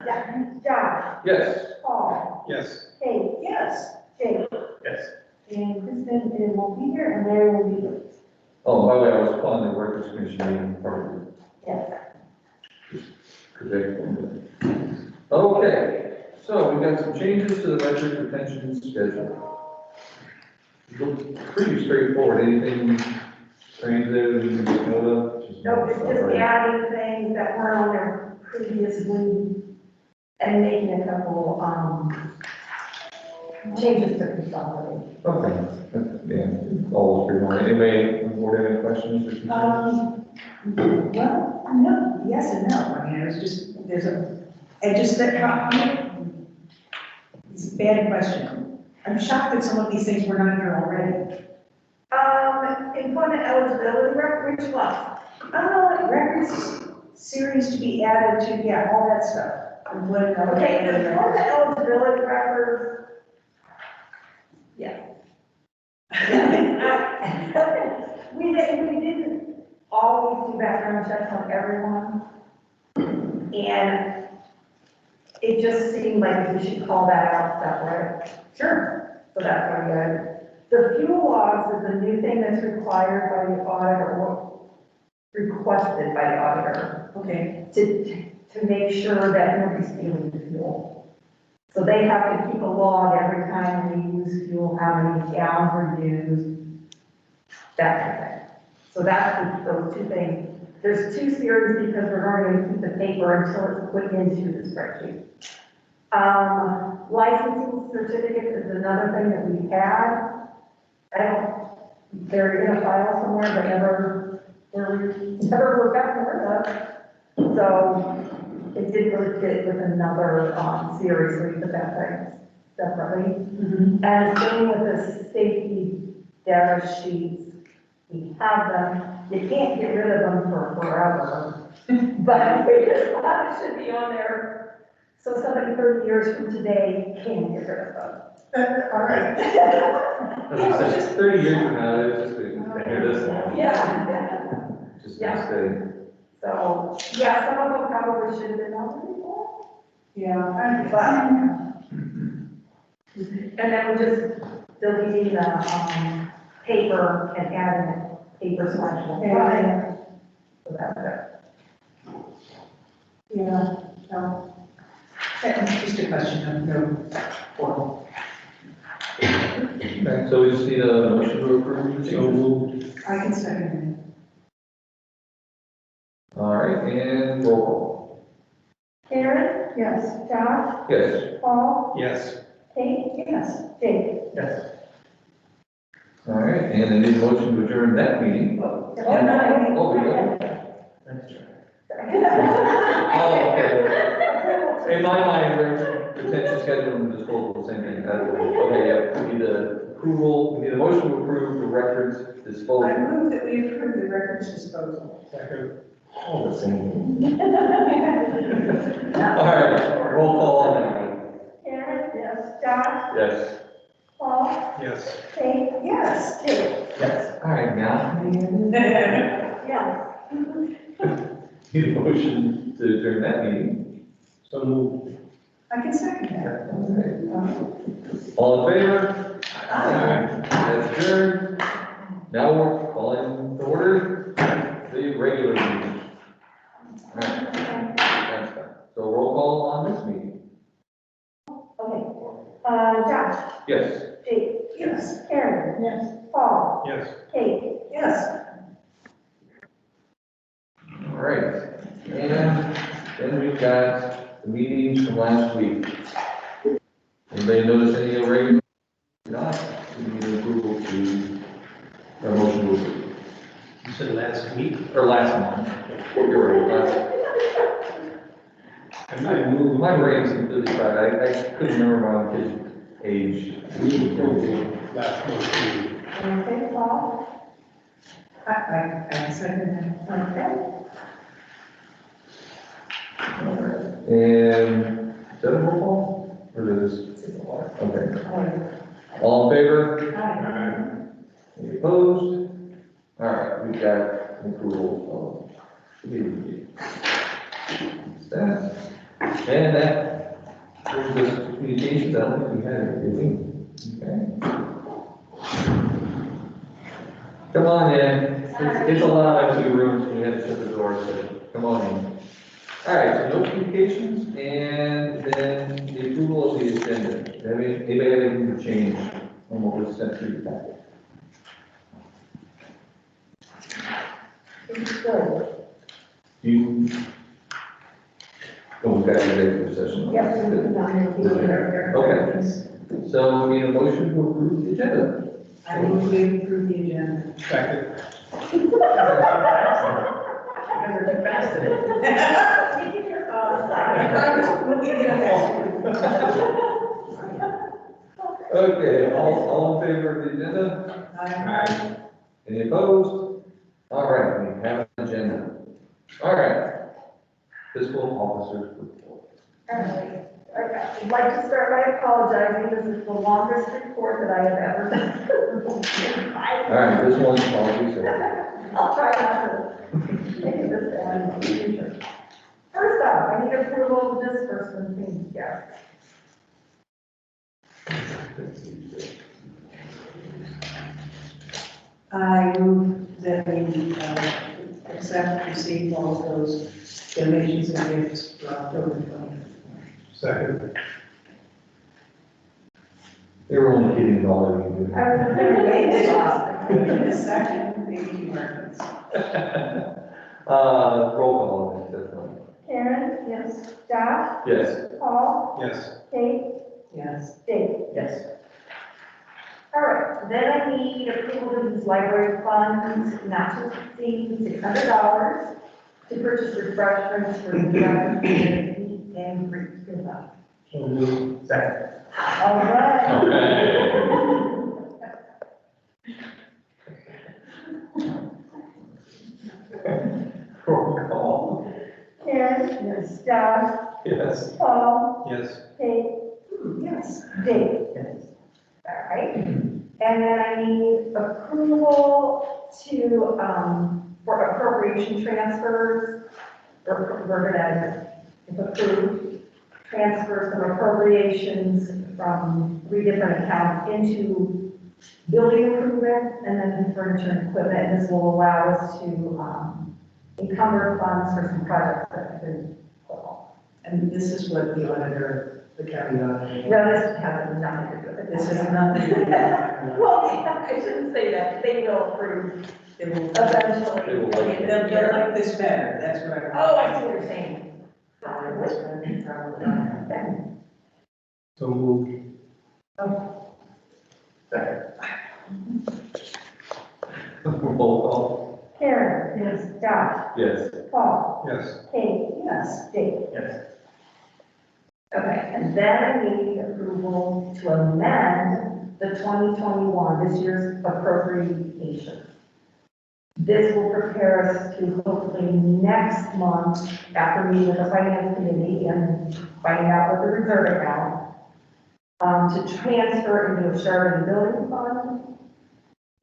Josh, Yes. Paul, Yes. Kate, Yes. Jake, Yes. and Kristen won't be here, and Larry will be late. Oh, by the way, I was calling the Workers' Commission meeting part of it. Yes. Correct. Okay, so we got some changes to the record retention schedule. Looks pretty straightforward. Anything strange there that you can take note of? Nope, it's just adding things that weren't on there previously and making a couple, changes to consolidate. Okay, yeah, all pretty much. Anybody on board have any questions or concerns? Well, no, yes and no. I mean, it was just, it's a bad question. I'm shocked that some of these things were not here already. Employment eligibility record, which one? Records, series to be added to, yeah, all that stuff. Okay, the employment eligibility record. Yeah. We didn't always do background checks on everyone. And it just seemed like we should call that out separate. Sure. So that's what we did. The fuel logs is a new thing that's required by the auditor, or requested by the auditor, Okay. to make sure that nobody's stealing the fuel. So they have to keep a log every time we use fuel, how many gallons were used, that kind of thing. So that's those two things. There's two series because we're going to keep the paper until it's put into the spreadsheet. Licensing certificates is another thing that we had. They're in a file somewhere, but never were gotten rid of. So it did really fit with another series, so we put that thing separately. Mm-hmm. And same with the safety data sheets, we have them. You can't get rid of them for forever, but we just thought it should be on there. So somebody 30 years from today can get rid of them. All right. It's just 30 years from now, it's just this long. Yeah. Just Yeah. stay. So, yeah, some of them probably should have been on there before. Yeah. But, and then we just deleting the, paper and adding paper slash. Yeah. So that's it. Yeah. No. Just a question, no formal. Okay, so we just need a motion to approve the So changes. moved. I can second All right, and roll call. Karen? Yes. Josh? Yes. Paul? Yes. Kate? it. Yes. Jake? Yes. All right, and I need a motion to adjourn that meeting. Oh, Oh, we go. Oh, okay. In my mind, there's retention schedule and disposal, same thing. Okay, yeah, we need a motion to approve the records disposal. I move that we approve the records disposal. Second. All the same. All right, roll call on that. Karen? Yes. Josh? Yes. Paul? Yes. Kate? Yes. Jake? Yes. All right, now. Yes. Need a motion to adjourn that meeting. So moved. I can second that. All in favor? Aye. That's adjourned. Now we're calling to order the regular meeting. All right. Thanks, Scott. So roll call on this meeting. Okay. Josh? Yes. Jake? Yes. Karen? Yes. Paul? Yes. Kate? Yes. All right. And then we've got the meetings from last week. Anybody notice any irregular? Not. We need approval to, or motion to approve. You said last week? Or last month. You're right. I might move. My brain's completely fried. I couldn't remember my own kid's age. Last month. Okay, Paul? I can second that. Okay. And is that a roll call? Or is this? Okay. All in favor? Aye. Any opposed? All right, we've got approval of the meeting. That. And that, brings us to communications, I don't think we had anything. Okay. Come on in, it's a lot of two rooms, we have to shut the doors, so come on in. All right, so no communications, and then the approval of the agenda. Anybody have anything to change on what was sent through the packet? It's good. You, oh, we've got a executive session. Yes, we do not have to. Okay. So we need a motion to approve the agenda. I move we approve the agenda. Second. Okay, all in favor of the agenda? Aye. Any opposed? All right, we have an agenda. All right. Fiscal officer's report. All right. I'd like to start by apologizing. This is the longest report that I have ever done. All right, this one's probably so. I'll try not to make it this bad in the future. First up, I need approval of disbursement fees, yes. I move that we accept, receive all of those donations and gifts for October 20th. Second. They were only kidding all of you. I was very The second, thank you, Marcus. Roll call on this, definitely. Karen? Yes. Josh? Yes. Paul? Yes. Kate? Yes. Dave? Yes. All right, then I need approval to use library funds not to exceed $600 to purchase refreshments for the community and greet. So moved. Second. All right. Roll call. Karen? Yes. Josh? Yes. Paul? Yes. Kate? Yes. Dave? Yes. All right. And then I need approval to, for appropriation transfers. We're gonna, if approved, transfer some appropriations from 3 different accounts into building improvement and then furniture and equipment. This will allow us to, encumber funds for some projects that have been put off. And this is what the auditor, the county auditor. No, this has nothing to do with it. This is nothing to do with that. Well, I shouldn't say that. They will approve They will, eventually. They will like it. they'll like this better, that's right. Oh, I see what you're saying. So moved. Second. Roll call. Karen? Yes. Josh? Yes. Paul? Yes. Kate? Yes. Dave? Yes. Okay, and then I need approval to amend the 2021, this year's appropriation. This will prepare us to hopefully next month, after meeting with the finance committee and finding out what the reserve account, to transfer into a Sheridan building fund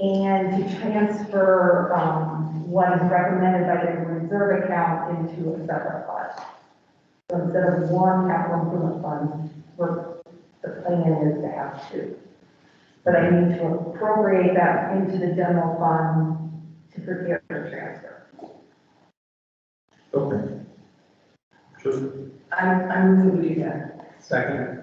and to transfer what is recommended by the reserve account into a separate fund. So instead of one capital improvement fund, the plan is to have 2. But I need to appropriate that into the general fund to prepare for transfer. Okay. Sure. I'm moving to do that. Second.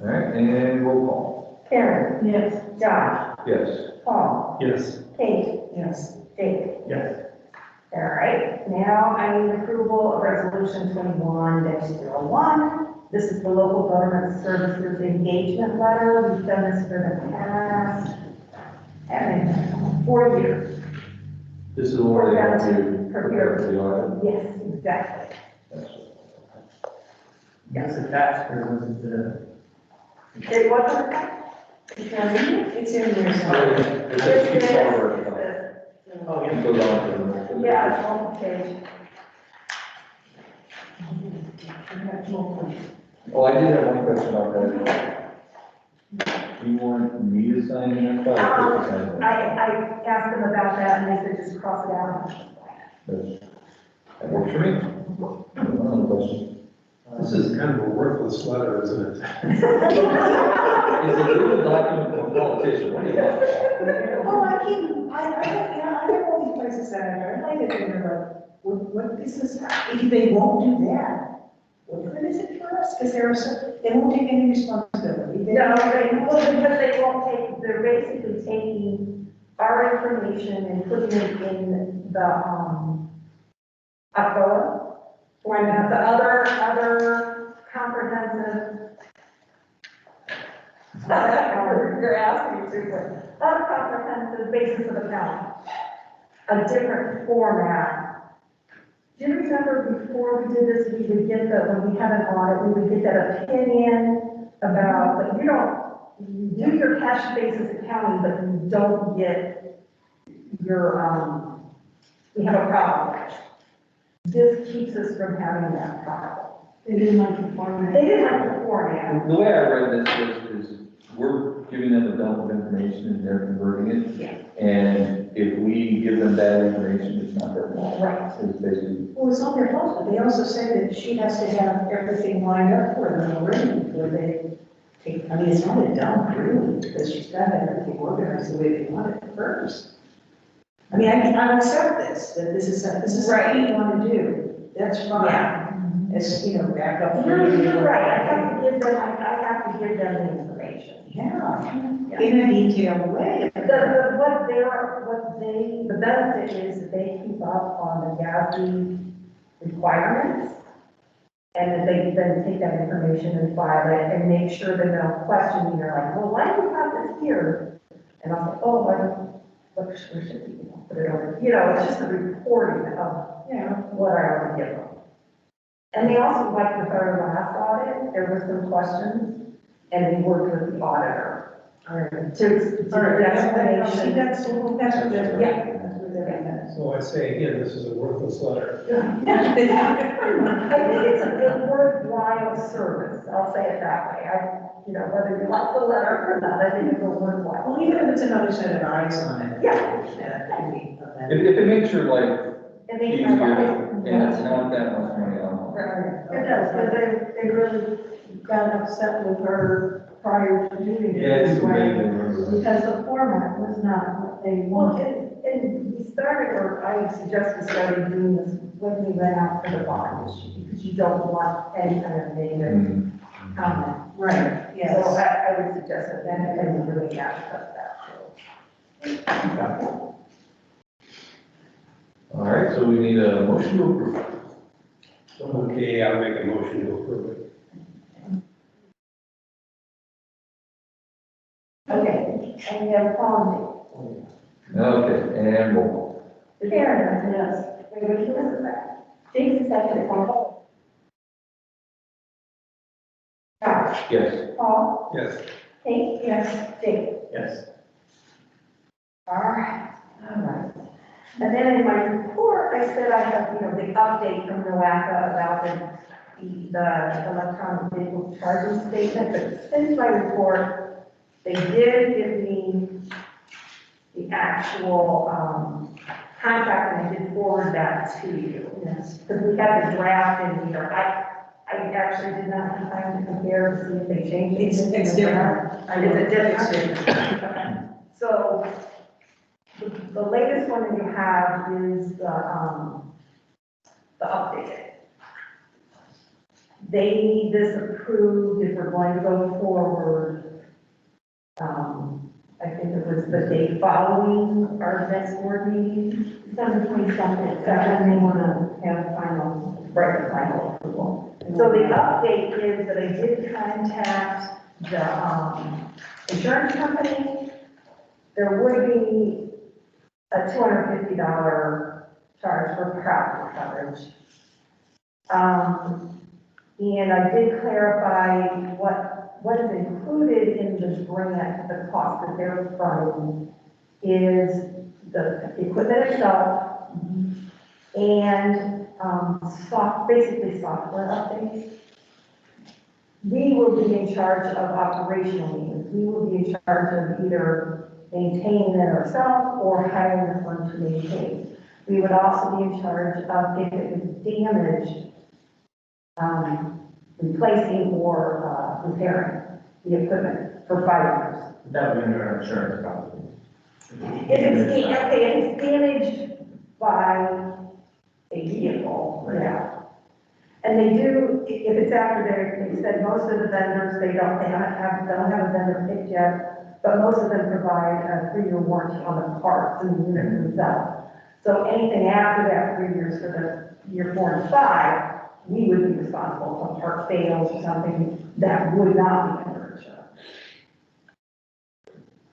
All right, and roll call. Karen? Yes. Josh? Yes. Paul? Yes. Kate? Yes. Dave? Yes. All right, now I need approval of resolution 21-01. This is the local government services engagement letter. We've done this for the past 4 years. This is the one they have to Prepare. prepare for the audit. Yes, exactly. That's Yes, attached or was it the? It wasn't. It's in there it. somewhere. It's a piece of work. Oh, It goes on to the next. Yeah, it's on the page. Oh, I did have one question about that. You want me to sign it? I thought I was supposed to sign it. I asked them about that and they said just cross it out. That's- that works Works for me. Another question. This is kind of a worthless letter, isn't it? Is it legal document from a politician? What do you want? Well, I have all these places that I like it, and they're like, what is this, if they won't do that, what good is it for us? Because they won't take any responsibility. No, well, because they won't take, they're basically taking our information and putting it in the, UPRA, or the other comprehensive. You're asking me to, other comprehensive basis of account, a different format. Do you remember before we did this, we would get when we had an audit, we would get that opinion about, but you do your cash basis accounting, but you don't get your, we have a problem. This keeps us from having that problem. They didn't like the format. They didn't like the format. The way I read this is we're giving them a dump of information and they're converting it. Yeah. And if we give them bad information, it's not their fault. Right. It's basically, Well, it's not their fault, but they also say that she has to have everything lined up for them already before they take, I mean, it's not a dump really, because she's got to have everything organized the way they want it first. I mean, I accept this, that this is what you want to do, that's fine. Yeah. It's, back up. You're right, I have to give them the information. Yeah, in a detailed way. The benefit is that they keep up on the GASB requirements, and that they then take that information and file it, and make sure that they'll question you, they're like, well, why do you have this here? And I'll say, oh, where should we, put it over, it's just a reporting of what I already give them. And they also, like with our last audit, there were some questions, and we worked with the auditor to the explanation. That's what they're, Yeah. that's what they're. So I say again, this is a worthless letter. I think it's a worthwhile service, I'll say it that way. Whether you like the letter or not, I think it's a worthwhile. Well, even if it's another set of eyes on it. Yeah. if it makes your life It makes easier, my life. and it's not that much money on It does, because they really got upset with her prior to doing it. Yeah, it's this way, amazing. because the format was not what they wanted. And we started, or I suggest we started doing this when we went out for the bond issue, because you don't want any kind of negative comment. Right, So yes. I would suggest that then, and we really have to cut that. All right, so we need a motion to approve. Okay, I'll make a motion to approve it. Okay, and we have Paul. Okay, and roll. Karen, yes. Wait, who is that? Jason second, Paul. Josh, Yes. Paul, Yes. Kate? Yes. Jake? Yes. All right. And then in my report, I said I have, the update from NOACA about the electronic vehicle charging station, but since my report, they did give me the actual, contract, and I did forward that to you. Yes. Because we had the draft in here. I actually did not have time to compare to see if they changed it. It's different. Is it different? Okay. So, the latest one that you have is the updated. They need this approved if we're going to go forward. I think it was the day following our next board meeting. 7/27, they want to have final approval. So the update is that I did contact the insurance company. There would be a $250 charge for property coverage. And I did clarify what is included in the grant, the cost that they're funding is the equipment itself and basically software updates. We will be in charge of operational needs. We will be in charge of either maintaining it ourselves or hiring someone to maintain. We would also be in charge of if it was damaged, replacing or repairing the equipment for 5 years. That would be under our insurance probably. If it's damaged by a vehicle, Right. yeah. And they do, if it's after they said most of the vendors, they don't have a vendor picked yet, but most of them provide a 3-year warranty on the parts and the units themselves. So anything after that 3 years for the year 4 and 5, we would be responsible if a part fails or something that would not be under insurance.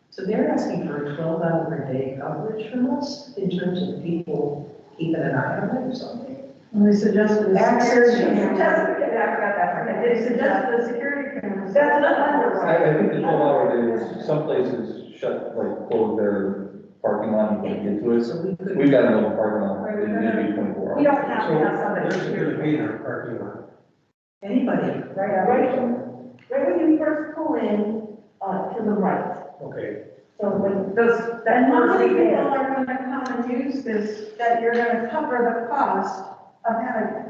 So they're asking for a 12-hour-a-day coverage from us in terms of people keeping an eye on it or something? And they suggested the security cameras. I forgot that part. They suggested the security cameras. That's not under. I think the 12-hour days, some places shut, like, close their parking lot and can't get to it. So we could. We've got an open parking lot, it'd be 24 hours. We don't have to have So somebody. there's going to be in our parking lot. Anybody, Right when you first pull in, to the right. Okay. So when those, And that how first many people bit, are gonna come and use this, that you're gonna cover the cost of having it?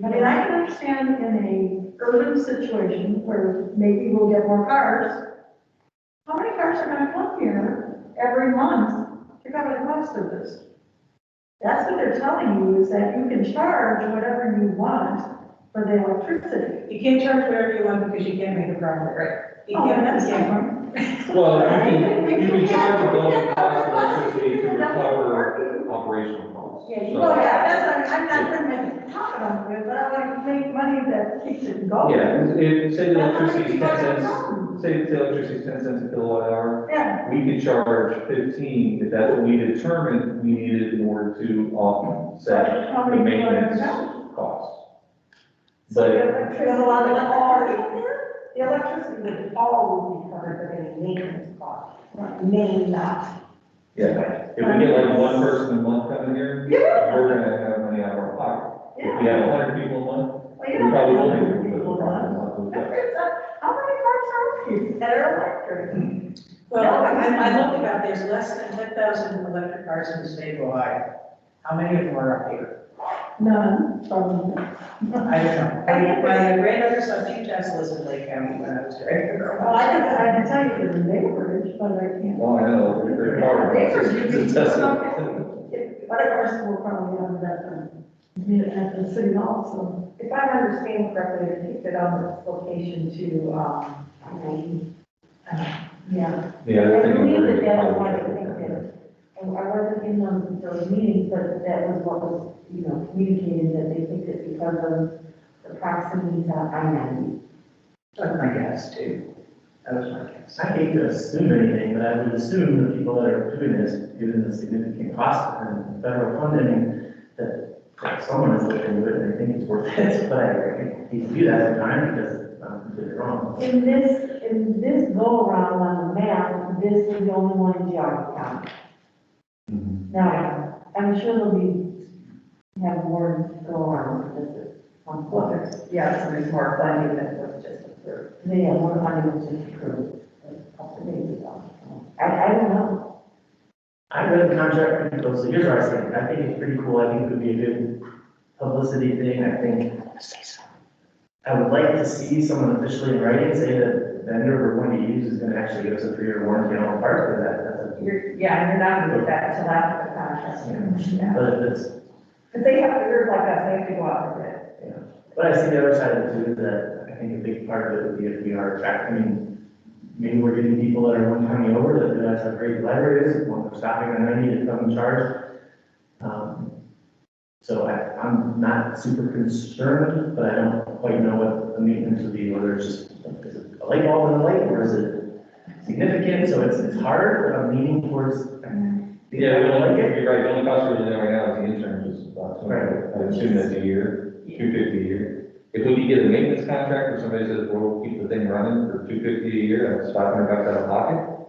I mean, I can understand in a urban situation where maybe we'll get more cars. How many cars are gonna come here every month to cover the cost of this? That's what they're telling you, is that you can charge whatever you want for the electricity. you can't charge whatever you want because you can't make a profit, right? You Oh, can't, that's you can't. different. Well, you can charge above the cost of electricity to recover operational costs. Yeah, you- Well, So, yeah, that's, I'm not gonna make a profit on it, but I want to make money that keeps it going. yeah, if, say the electricity is 10 That's what cents, say the electricity is 10 cents a kilowatt hour, Yeah, we could charge 15 if that's what we determined we needed in order to offset how the many people are maintenance gonna come? costs. so But, the electricity would the electricity would always be covered for any maintenance costs, may not. yeah, if we get like one person a month coming here, we're gonna have money out of our pocket. If we have 100 people a month, Well, we you don't probably have won't 100 make it people to a the month. profit. How many cars are here that are electric? Well, I looked about, there's less than 10,000 electric cars in the state of Ohio. How many of them are up here? None, probably. I don't know. My granddaughter saw 2 Teslas in Lake County when I was there. Well, I can tell you the neighborhood, but I can't. Oh, I know, they're hard. It's a Tesla. But of course, we'll probably have that, at the city hall, so. If I understand correctly, they picked it on this location to, yeah. Yeah, they're I thinking believe we're that gonna that was get one of pilot the things project. that, and I wasn't in those meetings, but that was what was, communicated, that they picked it because of the proximity to I-90. That's my guess too. That was my guess. I hate to assume anything, but I would assume the people that are doing this, given the significant cost and federal funding, that someone is looking into it and they think it's worth it, but I hate to do that every time because I'm completely wrong. In this go around on the map, this is the only one in Geauga County. Mhm. Now, I'm sure there'll be, have more to go around with this on Florida. Yeah, so there's more funding than was just approved. Yeah, more funding was just approved a couple of days ago. I don't know. I read the contract pretty closely. Here's what I think. I think it's pretty cool. I think it would be a good publicity thing. I think I would like to see someone officially in writing say that the vendor we're going to use is going to actually give us a 3-year warranty on all parts of that. That's You're not gonna get that until after the contract. a, but if it's, Because they have to, they're like us, they have to go out for bid. you know, but I see the other side of it too, is that I think a big part of it would be if we are attracting, I mean, maybe we're getting people that are one coming over that realize how great the library is, when we're stopping on 90 to come and charge. So I'm not super concerned, but I don't quite know what the maintenance would be, whether it's just, is it a light bulb in the light, or is it significant? So it's hard, but I'm leaning towards. Yeah, you're right, the only cost we're looking at right now is the insurance, is about, Right. I assume that's a year, $250 a year. If we could get a maintenance contract where somebody says, well, we'll keep the thing running for $250 a year, that's $500 out of pocket,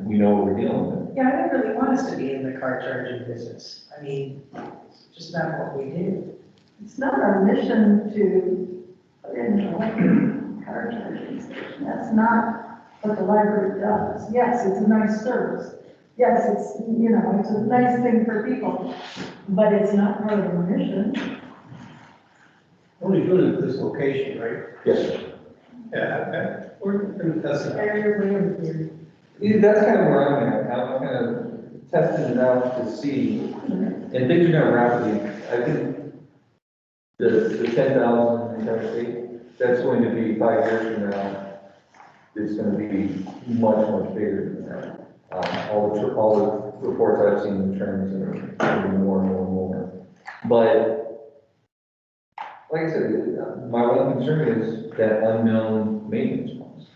we know what we're dealing with. Yeah, I don't really want us to be in the car charging business. I mean, it's just not what we do. It's not our mission to put in an electric car charging station. That's not what the library does. Yes, it's a nice service, yes, it's, it's a nice thing for people, but it's not part of the mission. Only doing it at this location, right? Yes. Yeah, that's, Yeah, that's kind of where I'm at, I'm kind of testing it out to see, and things are gonna rapidly, I think the 10,000 that's going to be 5 years from now, it's gonna be much bigger than that. All the reports I've seen in terms are gonna be more and more. But, like I said, my one concern is that unknown maintenance cost.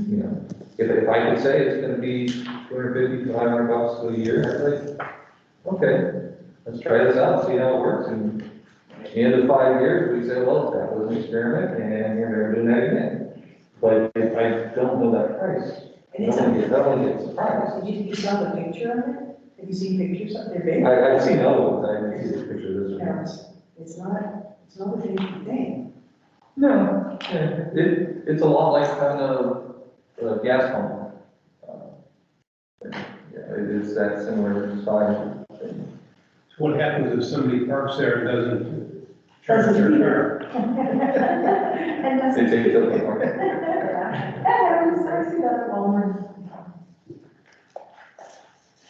You know, if I could say it's gonna be 250 to 500 bucks a year, I'd like, okay, let's try this out, see how it works, and at the end of 5 years, we say, well, that was an experiment, and we're never doing that again. But if I don't know that price, And it's I don't get surprised. Did you saw the picture of it? Have you seen pictures of their big? I've seen other ones, I didn't see this picture of this one. It's not what you think. No, yeah, it's a lot like having a gas pump. Yeah, it is that similar size. so what happens if somebody parks there and doesn't charge their car? And that's. They take it up the market. I see that at Walmart.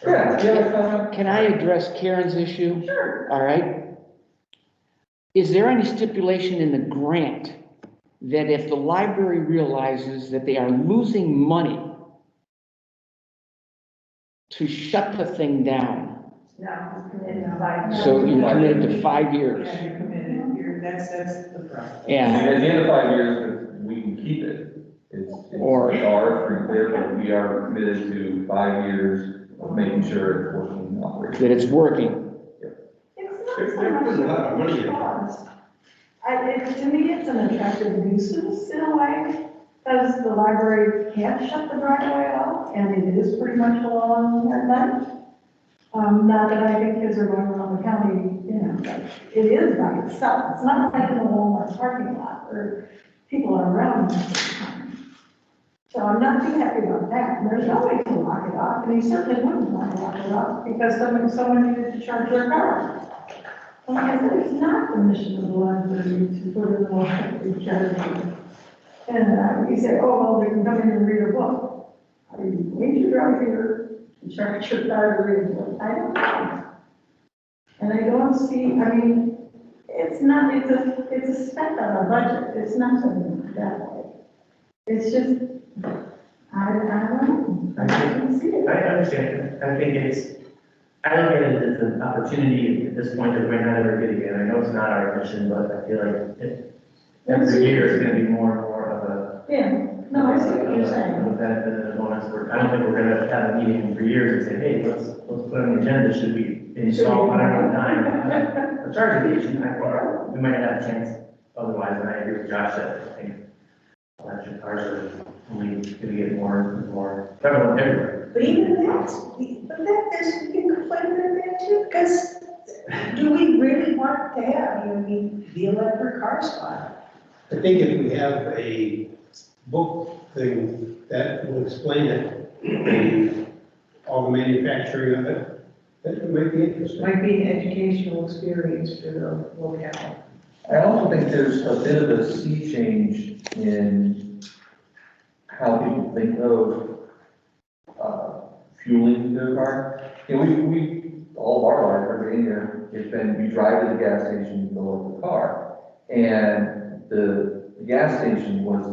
Yeah, do you have a comment? Can I address Karen's issue? Sure. All right. Is there any stipulation in the grant that if the library realizes that they are losing money to shut the thing down? No, it's committed to 5 years. So you're committed to 5 years. Yeah, you're committed, that's the problem. And And, at the end of 5 years, we can keep it. It's ours free clear, but we are committed to 5 years of making sure it's working and operating. that it's working. It's not so much There's a lot of money in it. cost. To me, it's an attractive nuisance in a way, because the library can't shut the driveway off, and it is pretty much along at night. Not that I think kids are going around the county, but it is by itself. It's not like in a Walmart parking lot where people are around most of the time. So I'm not too happy about that. And there's no way to lock it off, and he certainly wouldn't want to lock it off because someone needed to charge their car. Like I said, it's not the mission of the library to put in the library charity. And you say, oh, well, they can come in and read a book. I mean, when you drive here, you charge your car to read a book. I don't know. And I don't see, it's a spend on our budget. It's nothing that way. It's just, I don't know. I don't see it. I understand. I think I look at it as an opportunity at this point that we might not ever get again. I know it's not our mission, but I feel like every year it's gonna be more and more of a. Yeah, no, I see what you're saying. Of a benefit and a bonus. I don't think we're gonna have a meeting for years and say, hey, let's put on the agenda, should we install one at a time? A charging station, I think we might have a chance otherwise, and I agree with Josh that I think electric cars are only gonna get more and more prevalent everywhere. But even there's been complaining about that too, because do we really want to have, the electric car spot? I think if we have a book thing that will explain it, all the manufacturing of it, that might be interesting. Might be an educational experience for the locale. I also think there's a bit of a sea change in how people think of fueling their car. We all of our lives, everybody in here, it's been, you drive to the gas station, you fill up the car. And the gas station was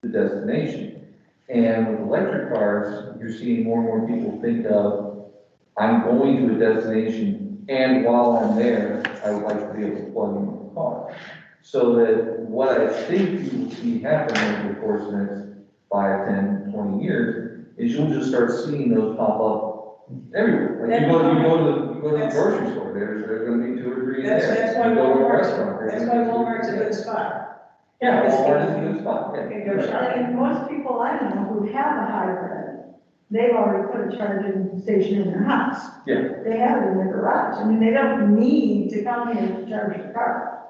the destination. And with electric cars, you're seeing more and more people think of, I'm going to a destination, and while I'm there, I would like to be able to plug in the car. So that what I think you will see happen over the course of the next 5, 10, 20 years is you'll just start seeing those pop up everywhere. Like you go to the grocery store, there's gonna be 2 or 3 there. That's why You go to a Walmart, restaurant, there's that's gonna why be 2 or Walmart's a 3 good there. spot. Yeah, Walmart is a good spot, yeah. Okay, go shopping. And most people I know who have a hybrid, they've already put a charging station in their house. Yeah. They have it in their garage. They don't need to come here to charge their car.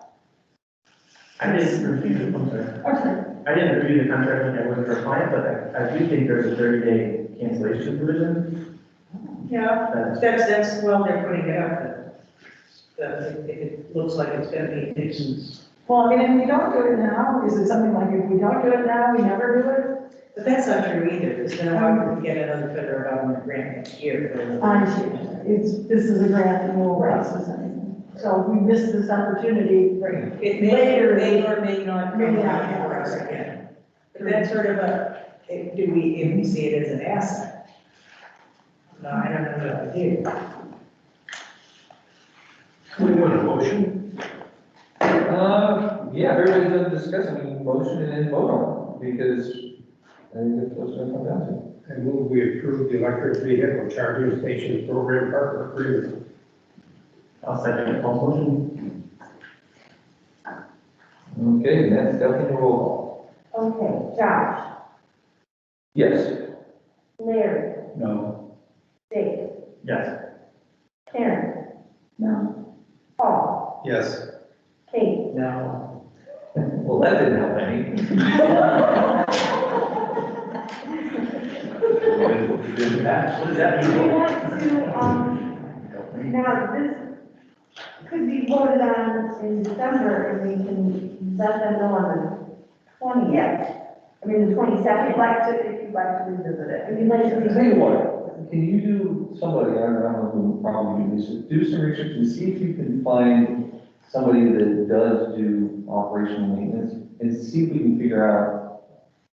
I didn't review, I'm sorry. Okay. I didn't review the contract when I worked for a client, but I do think there's a 30-day cancellation provision. Yeah, that's, well, they're putting it up, that if it looks like it's gonna be a nuisance. Well, I mean, if we don't do it now, is it something like if we don't do it now, we never do it? But that's not true either, because then why would we get another federal government grant next year? I see. This is a grant and we'll process anything. So we missed this opportunity. Right. It may or may not come around for us again. But that's sort of if we see it as an asset? No, I don't know what I do. We want a motion? Yeah, everybody's going to discuss, I mean, motion and then vote on it, because I think that's what's going to come down to. I move we approve the electric vehicle charging station program partner agreement. I'll second Paul's motion. Okay, that's definitely roll call. Okay, Josh, Yes. Larry, No. Dave, Yes. Karen, No. Paul, Yes. Kate. No. Well, that didn't help any. What does that Do you mean? want to, now, this could be voted on in December, and we can let them know on the 20th. I mean, the 22nd. If you'd like to revisit it. If you'd like to Tell you revisit it. what, can you do, somebody, I don't know who probably do this, do some research and see if you can find somebody that does do operational maintenance, and see if we can figure out,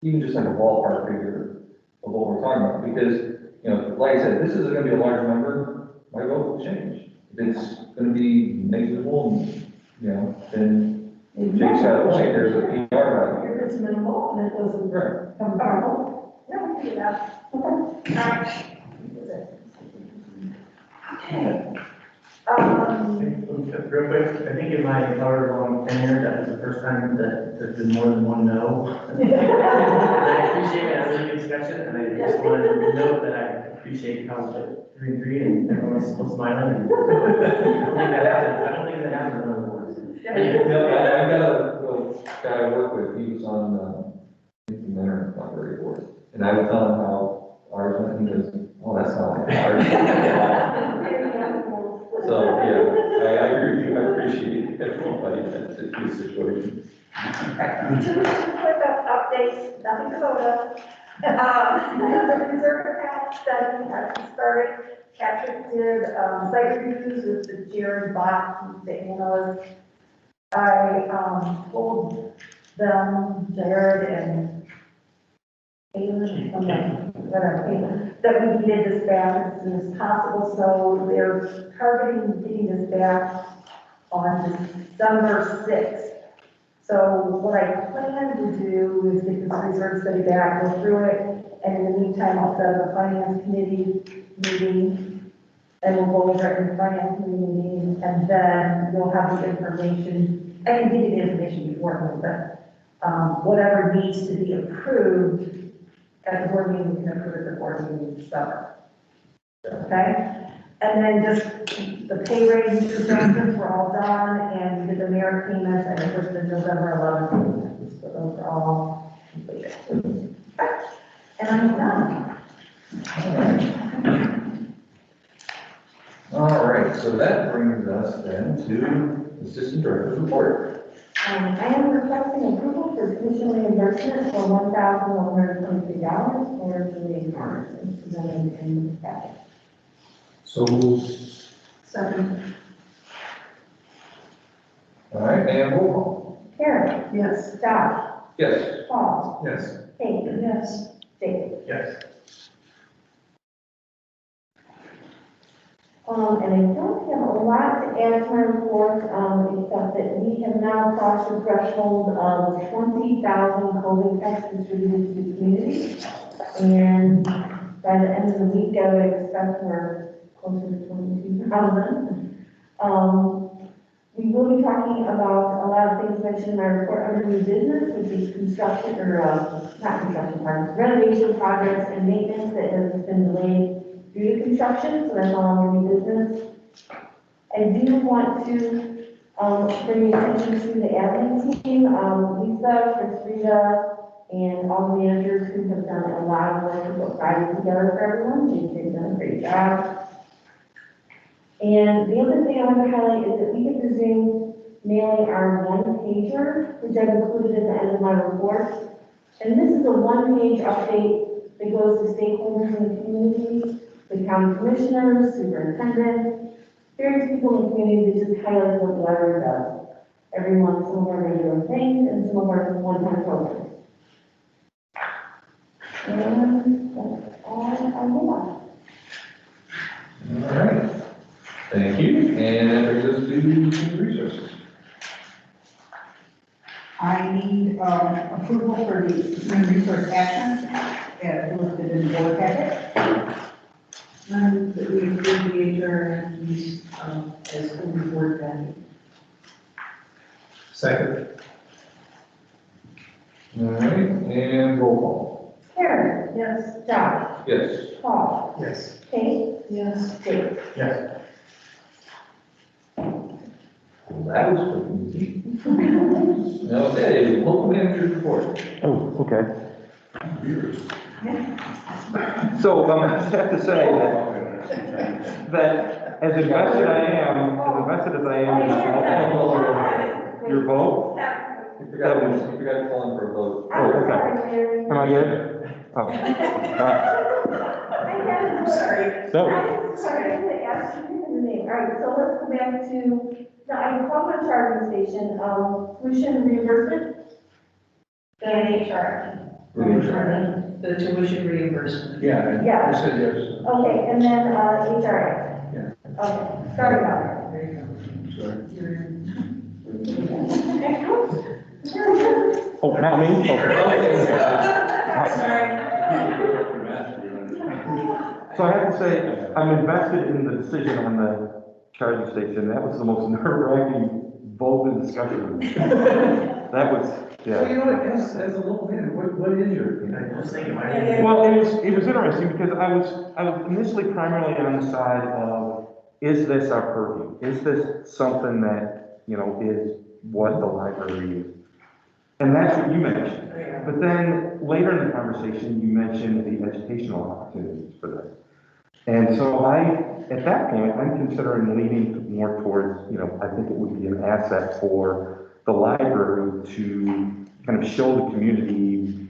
even just like a ballpark figure of what we're talking about, because, you know, like I said, this is gonna be a large number, my vote will change. If it's gonna be negligible, you know, then Jake's got a point, there's a PR value. If it's minimal and it doesn't Right. come from. Yeah, we can do that. Okay. Okay. Real quick, I think in my however long tenure, that was the first time that there's been more than one no. And I appreciate it, as a good discussion, and I just wanted to note that I appreciate how the 3-3 and everyone's still smiling. And I don't think that happens in other boards. I got a little guy I work with, he was on, the library board, and I would tell him how ours went, and he goes, oh, that's not like ours. So, yeah, I agree with you, I appreciate everybody that's in this situation. Two quick updates, nothing to vote on. The reserve account study has started. Patrick did, site reviews with the Jared Bot, the analyst. I, told them, Jared and whatever, that we needed this back as soon as possible, so they're targeting getting this back on December 6th. So what I plan to do is get this reserve study back, go through it, and in the meantime, I'll set up a finance committee meeting, and we'll go over it in the finance committee meeting, and then we'll have the information. I can give you the information beforehand, but whatever needs to be approved at the board meeting, we can approve at the board meeting in December. Okay? And then just the pay raise adjustments were all done, and we did the merit payments, and it was the November 11th payments, so those are all completed. And I'm done. All right, so that brings us then to Assistant Director's report. I am requesting approval for tuition reimbursement for $1,123 for Julie Morrison, presented in the packet. So moved. Second. All right, and roll call. Karen? Yes. Josh? Yes. Paul? Yes. Kate? Yes. Dave? Yes. And I don't have a lot to add to my report, except that we have now crossed the threshold of 20,000 COVID tests distributed to the community. And by the end of the week, I would expect we're closer to 22,000. We will be talking about a lot of things mentioned in my report under new business, which is construction, or not construction, pardon, renovation projects and maintenance that has been delayed due to construction, so that's all under new business. I do want to bring your attention to the admin team. Lisa, Chris Rita, and all the managers who have done a lot of work to put Friday together for everyone. They've done a great job. And the other thing I want to highlight is that we get to Zoom mailing our one-pager, which I've included at the end of my report. And this is a one-page update that goes to stakeholders in the community, the county commissioners, superintendent, various people in the community that just highlight what the library does. Every month, some of our regular things and some of our one-time programs. And that's all I have. All right. Thank you. And that brings us to human resources. I need approval for the human resource action as listed in the board packet. And that we approve the HR as in the board packet. Second. All right, and roll call. Karen, Yes. Josh, Yes. Paul, Yes. Kate, Yes. Dave. Yes. Well, that was quick and easy. Okay, local manager report. Oh, okay. So, I just have to say that as invested as I am in your vote. You forgot to call in for a vote. Oh, okay. Am I good? Oh. I'm sorry. So, I'm sorry, I'm gonna ask you the name. All right, so let's go back to, the I called the charging station, tuition reimbursement. And HR. The tuition reimbursement. Yeah. Yeah. I said yes. Okay, and then, HRA. Yeah. Okay, sorry about that. There you Sorry. oh, not me? Okay. So I have to say, I'm invested in the decision on the charging station. That was the most nerve-wracking vote and discussion. That was, yeah. Well, you know what, as a local manager, what is your opinion? I was thinking, my Well, it was interesting because I was initially primarily on the side of, is this our purview? Is this something that, you know, is what the library is? And that's what you mentioned. But then later in the conversation, you mentioned the educational opportunities for this. And so at that point, I'm considering leaning more towards, you know, I think it would be an asset for the library to kind of show the community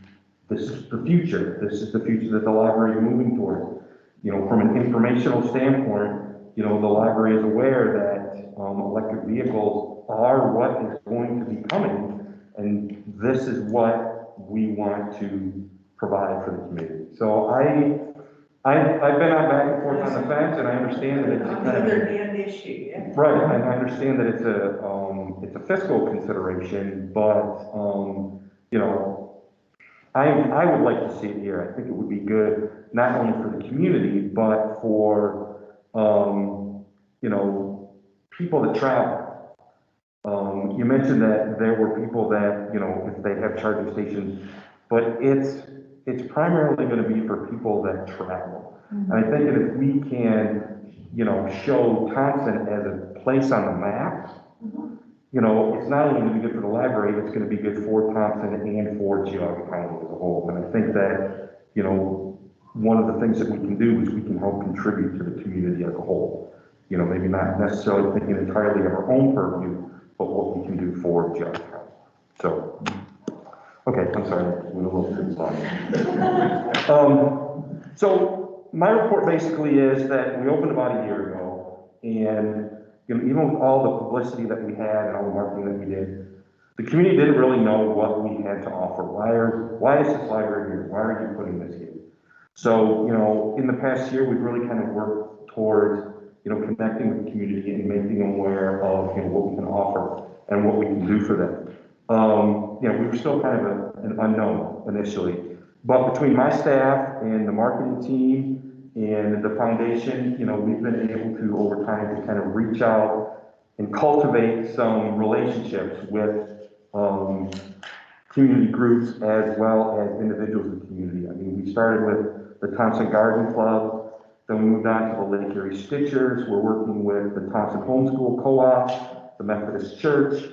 this is the future. This is the future that the library is moving towards. You know, from an informational standpoint, you know, the library is aware that electric vehicles are what is going to be coming, and this is what we want to provide for the community. So I've been on back and forth on the fence, and I understand that it's a kind of, hand issue, yeah. right, and I understand that it's a fiscal consideration, but you know, I would like to see it here. I think it would be good, not only for the community, but for, you know, people that travel. You mentioned that there were people that, you know, if they have charging stations, but it's primarily going to be for people that travel. And I think that if we can, you know, show Thompson as a place on the map, you know, it's not only going to be good for the library, it's going to be good for Thompson and for Geauga County as a whole. And I think that, you know, one of the things that we can do is we can help contribute to the community as a whole. You know, maybe not necessarily thinking entirely of our own purview, but what we can do for Geauga County. So, okay, I'm sorry, we're a little too long. So my report basically is that we opened about a year ago, and you know, even with all the publicity that we had and all the marketing that we did, the community didn't really know what we had to offer. Why is this library here? Why are you putting this here? So, you know, in the past year, we've really kind of worked towards, you know, connecting with the community and making them aware of, you know, what we can offer and what we can do for them. You know, we were still kind of an unknown initially, but between my staff and the marketing team and the foundation, you know, we've been able to, over time, to kind of reach out and cultivate some relationships with community groups as well as individuals in the community. I mean, we started with the Thompson Garden Club, then we moved on to the Lake Erie Stitchers. We're working with the Thompson Homeschool Co-op, the Methodist Church,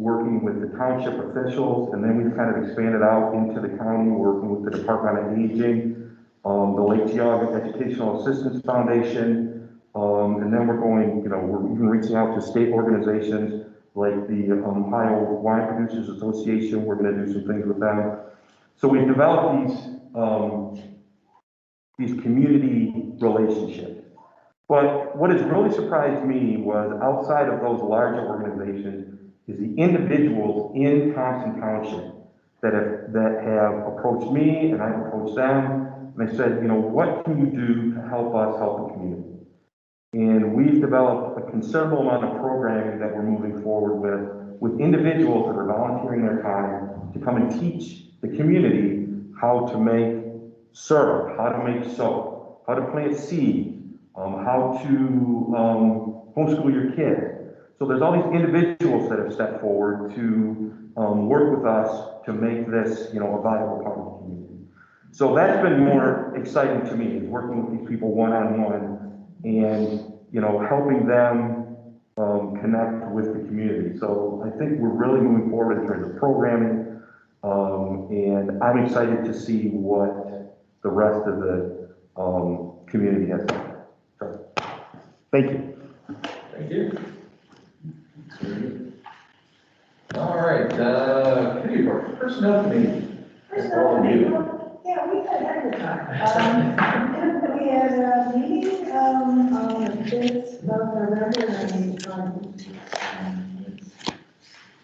working with the township officials, and then we've kind of expanded out into the county, working with the Department of Aging, the Lake Geogga Educational Assistance Foundation, and then we're going, we're even reaching out to state organizations like the Ohio Wine Producers Association. We're going to do some things with them. So we've developed these community relationships. But what has really surprised me was outside of those larger organizations is the individuals in Thompson Township that have approached me and I've approached them. And they said, what can you do to help us help the community? And we've developed a considerable amount of programming that we're moving forward with individuals that are volunteering their time to come and teach the community how to make syrup, how to make soap, how to plant seed, how to homeschool your kids. So there's all these individuals that have stepped forward to work with us to make this, a viable part of the community. So that's been more exciting to me, is working with these people one-on-one and, helping them connect with the community. So I think we're really moving forward in terms of programming, and I'm excited to see what the rest of the community has done. So, thank you. Thank you. All right, committee report, personnel committee. Personnel committee, yeah, we had a heck of a time. We had a meeting, on the 5th of November, and,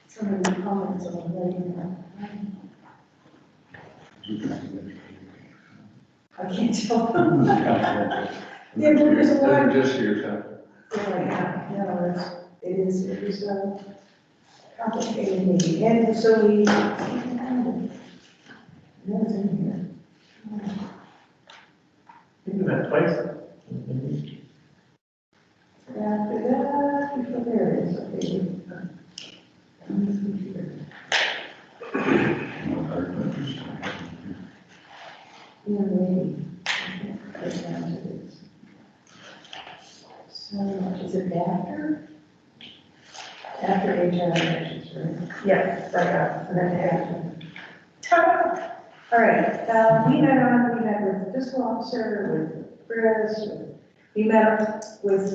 some of the comments on the meeting. I can't tell. Yeah, but there's a lot. Just your time. Yeah, no, it was a complicated meeting, and so we, no, it's in here. I think we met twice. After that, there it is, okay. Yeah, maybe. Right down to this. So, is it after? After HR elections, right? Yes, and then after. All right, we met with the fiscal officer, with Chris, we met with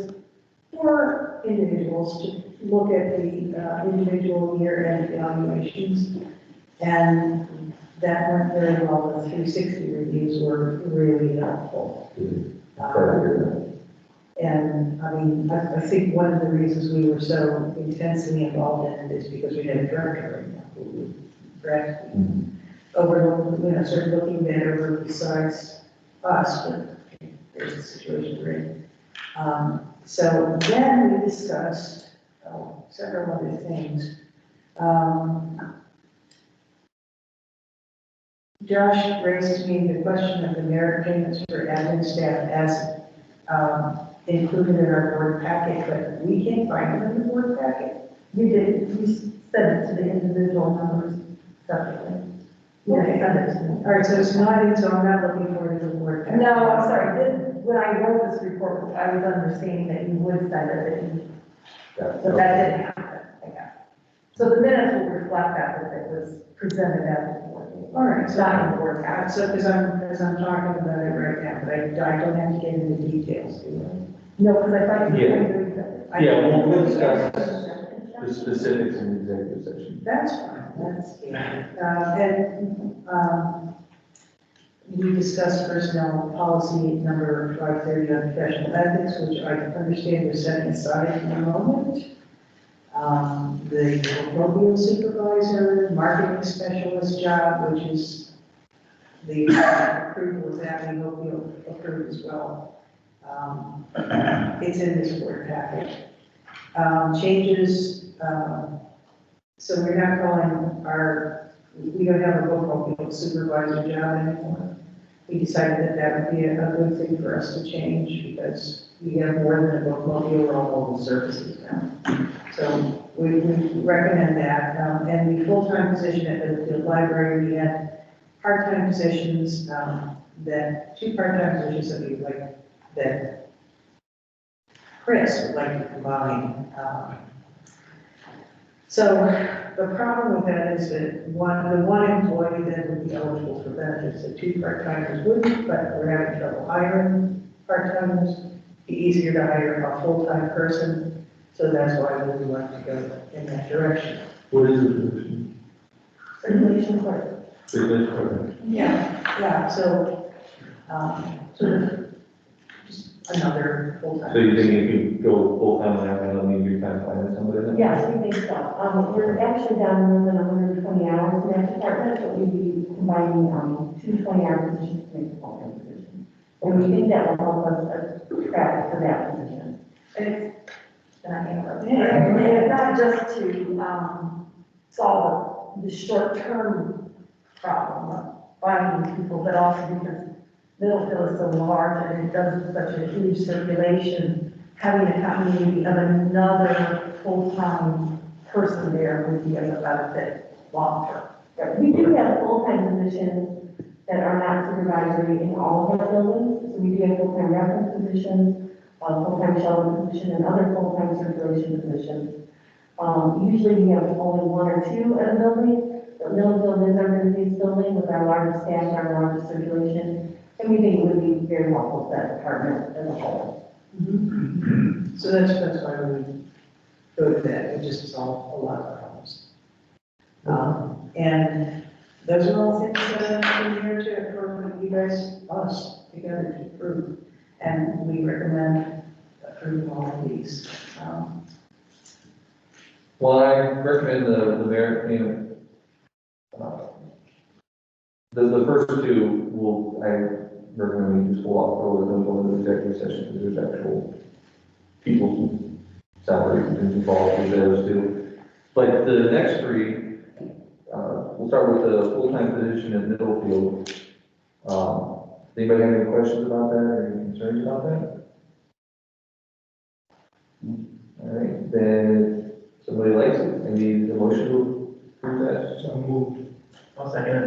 4 individuals to look at the individual year-end evaluations, and that went very well. The 360 reviews were really helpful. And I mean, I think one of the reasons we were so intensely involved in it is because we had a director right now who practically overlooking, sort of looking better besides us, but there's a situation we're in. So then we discussed several other things. Josh raised to me the question of the merit payments for admin staff as included in our board packet, but we can't find it in the board packet. You did, you sent it to the individual members separately. Okay. Send it to me. All right, so it's not in, so I'm not looking for it in the board packet. No, I'm sorry, when I wrote this report, I was understanding that you would send it, but that didn't happen. Yeah. So the minutes will reflect that it was presented at the board meeting. All right, so Not in the board packet. So, because I'm talking about it right now, but I don't have to get into details, do I? No, because I thought you Yeah. were going to read it. Yeah, we'll discuss the specifics in the executive session. That's fine, that's, and we discussed personnel policy number 530 on professional ethics, which I understand we're setting aside in the moment. The mobile supervisor, marketing specialist job, which is the approval of that, we hope you'll approve as well. It's in this board package. Changes, so we're not calling we don't have a bookmobile supervisor job anymore. We decided that that would be a good thing for us to change because we have more than a bookmobile, we're all mobile services now. So we recommend that. And the full-time position at the library, we had part-time positions, two part-time positions that we like, that Chris would like to combine. So the problem with that is that the one employee that would be eligible for benefits, the two part-timers wouldn't, but we're having trouble hiring part-timers. Be easier to hire a full-time person, so that's why we would like to go in that direction. What is the position? Circulation clerk. Business clerk. Yeah, so, sort of, just another full-time. So you think you could go full-time and I don't need your time finding somebody? then? Yes, we think so. We're actually down more than 120 hours in that department, but we'd be combining, 2 20-hour positions to make a full-time position. And we think that will help us attract for that position. And it's not just to, solve the short-term problem of finding people, but also because Middlefield is so large and it does such a huge circulation, having a continuity of another full-time person there would be a benefit long-term. Right. We do have full-time positions that are not supervisory in all of our buildings. So we do have full-time reference positions, full-time shelter position, and other full-time circulation positions. Usually we have only 1 or 2 at a building, but Middlefield is our busiest building with our largest staff and our largest circulation. And we think it would be very helpful to that department as a whole. So that's why we go to that, it just solve a lot of problems. And those are all things that I'm here to, for you guys, us, together to approve. And we recommend approving all of these. Well, I recommend the merit, the first 2 will, I recommend we just hold off for those going to the executive session, because there's actual people's salaries and involved with those 2. But the next 3, we'll start with the full-time position in Middlefield. Anybody have any questions about that or any concerns about that? All right, then if somebody likes it, I need a motion to approve that. So moved. I'll second it.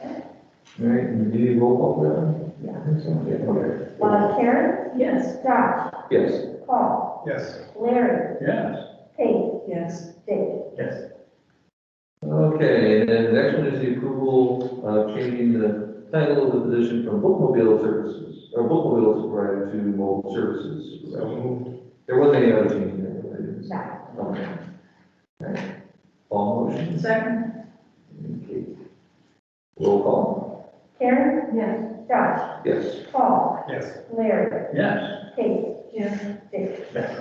All right, and do you need a roll call for that one? Yeah. I think so, okay. Karen? Yes. Josh? Yes. Paul? Yes. Larry? Yes. Kate? Yes. Dave? Yes. Okay, and then the next one is the approval of changing the title of the position from bookmobile services, or bookmobile supervisor to mobile services So supervisor. moved. There wasn't any other change in there, but it is. No. Okay. All right. All motions? Second? Okay. Roll call? Karen? Yes. Josh? Yes. Paul? Yes. Larry? Yes. Kate? Yes. Dave? Yes.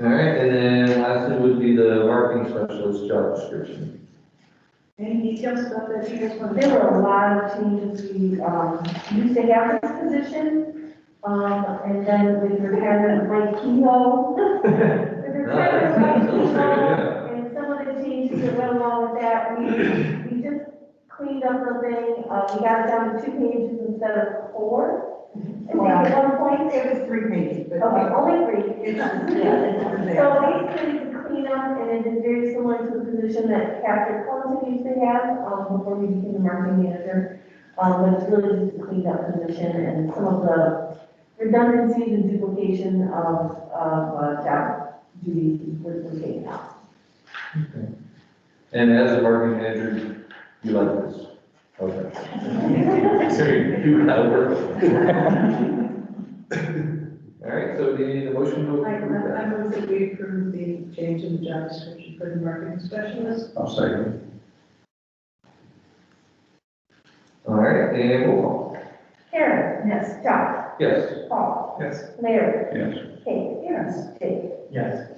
All right, and then lastly would be the marketing specialist job description. Any details about that you guys want to? There were a lot of changes. We used to have this position, and then with retirement of Mike Kilo, with retirement of Mike Kilo, and some of the changes that went along with that, we just cleaned up the thing. We got it down to 2 pages instead of 4. I think at one point, It was 3 pages, but. okay, only 3. It's just, Yeah. So basically, it's a cleanup, and it is very similar to the position that Patrick Thompson used to have, before we became the marketing manager. But it's really just a cleaned up position, and some of the redundancies and duplication of job duties were taken out. And as a marketing manager, you like this? Okay. So you kind of work. All right, so do you need a motion to I approve that? move that we approve the change in the job description for the marketing specialist. I'll second. All right, and roll call. Karen? Yes. Josh? Yes. Paul? Yes. Larry? Yes. Kate? Yes. Dave? Yes.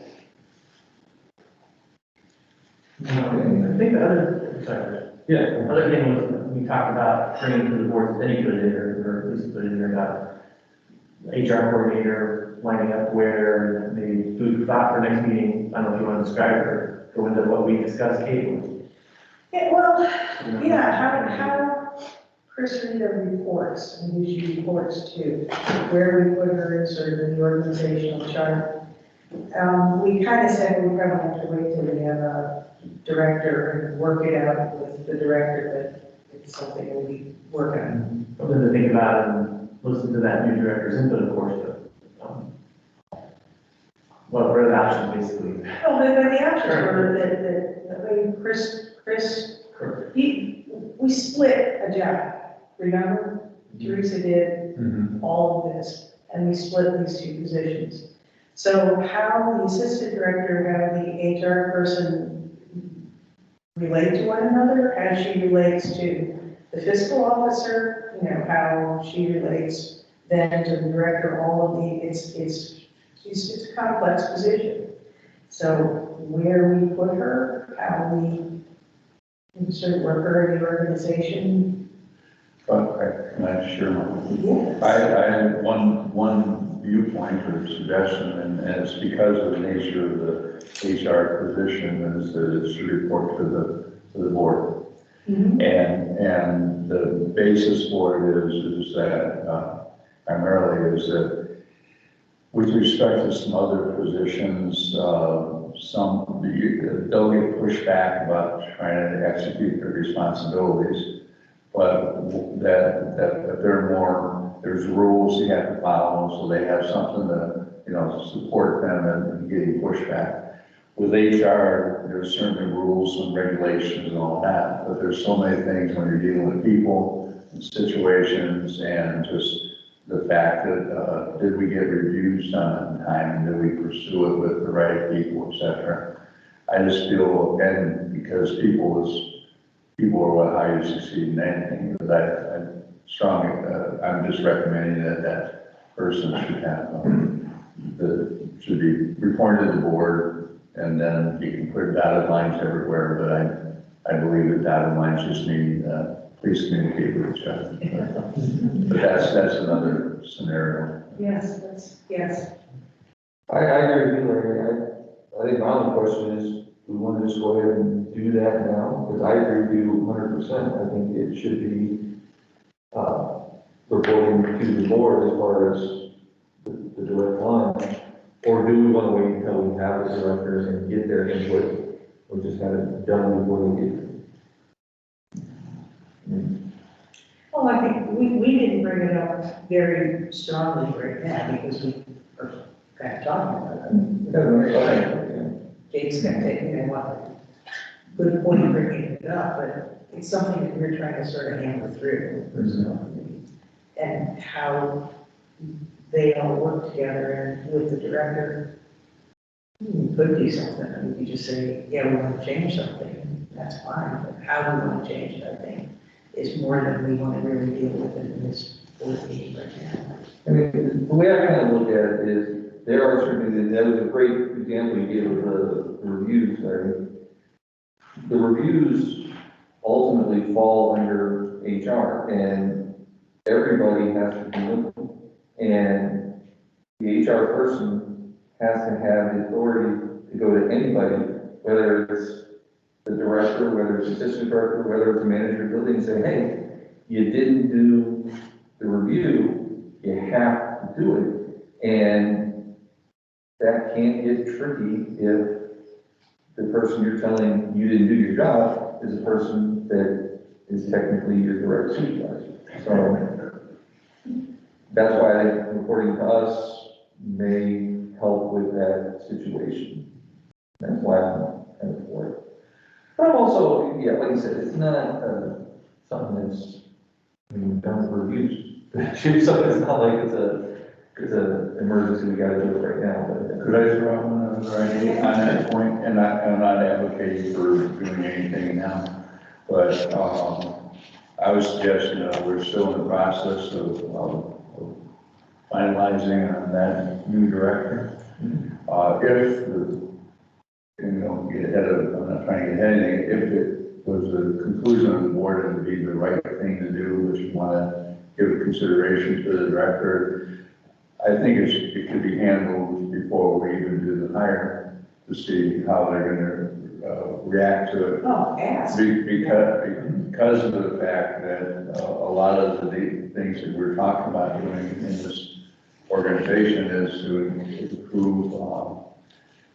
Okay. I think the other, sorry, Yeah. the other thing was, we talked about bringing to the board, any put it in there, or at least put it in there, about HR coordinator lining up where, maybe food for thought for next meeting. I don't know if you want to describe or go into what we discussed, Kate. Yeah, well, yeah, how Chris Rita reports, and who she reports to, where we put her in sort of in the organizational chart. We kind of said we probably have to wait till we have a director and work it out with the director, but it's something that we work on. Something to think about and listen to that new director's input, of course, but, Well, what are the options, basically? Well, the options were that Chris, we split a job, remember? Teresa did all of this, and we split these two positions. So how the assistant director, how the HR person relate to one another, how she relates to the fiscal officer, you know, how she relates then to the director, all of the, it's a complex position. So where we put her, how we insert her in the organization. But I'm not sure. Yes. I have one viewpoint or suggestion, and it's because of the nature of the HR position, is that it's to report to the board. Mhm. And the basis for it is that primarily is that with respect to some other positions, they'll get pushed back about trying to execute their responsibilities, but that they're more, there's rules you have to follow, so they have something to, support them and getting pushback. With HR, there's certainly rules and regulations and all that, but there's so many things when you're dealing with people and situations, and just the fact that, did we get reviews done in time, and did we pursue it with the right people, et cetera. I just feel, and because people are how you succeed in anything, but I'm just recommending that person should be reported to the board, and then you can put dotted lines everywhere, but I believe that dotted lines just mean, please communicate with each other. But that's another scenario. Yes, yes. I agree with you, Larry. I think my only question is, we want to just go ahead and do that now, because I agree with you 100%. I think it should be, reporting to the board as far as the direct line. Or do we want to wait until we have the directors and get their input, or just have it done before we get? Well, I think we didn't bring it up very strongly right now because we are kind of talking about it. Jake's going to take, what, good point bringing it up, but it's something that we're trying to sort of hammer through. And how they all work together and with the director. You could do something, I mean, you just say, yeah, we want to change something, that's fine, but how we want to change it, I think, is more than we want to really deal with in this board meeting right now. I mean, the way I kind of look at it is, there are certainly, that was a great example you gave of the reviews, Larry. The reviews ultimately fall under HR, and everybody has to be with them. And the HR person has to have the authority to go to anybody, whether it's the director, whether it's assistant director, whether it's a manager of the building, and say, hey, you didn't do the review, you have to do it. And that can get tricky if the person you're telling you didn't do your job is a person that is technically your direct supervisor. So that's why reporting to us may help with that situation. That's why I'm kind of for it. But I'm also, yeah, like you said, it's not something that's done for reviews. So it's not like it's an emergency, we gotta do it right now. But Could I throw out one other idea on that point? And I'm not advocating for doing anything now, but I was suggesting that we're still in the process of finalizing on that new director. Get ahead of, I'm not trying to get ahead of anything, if it was the conclusion of the board, it would be the right thing to do, which you want to give consideration to the director. I think it could be handled before we even do the hire, to see how they're going to react to it. Oh, ask. Because of the fact that a lot of the things that we're talking about doing in this organization is to improve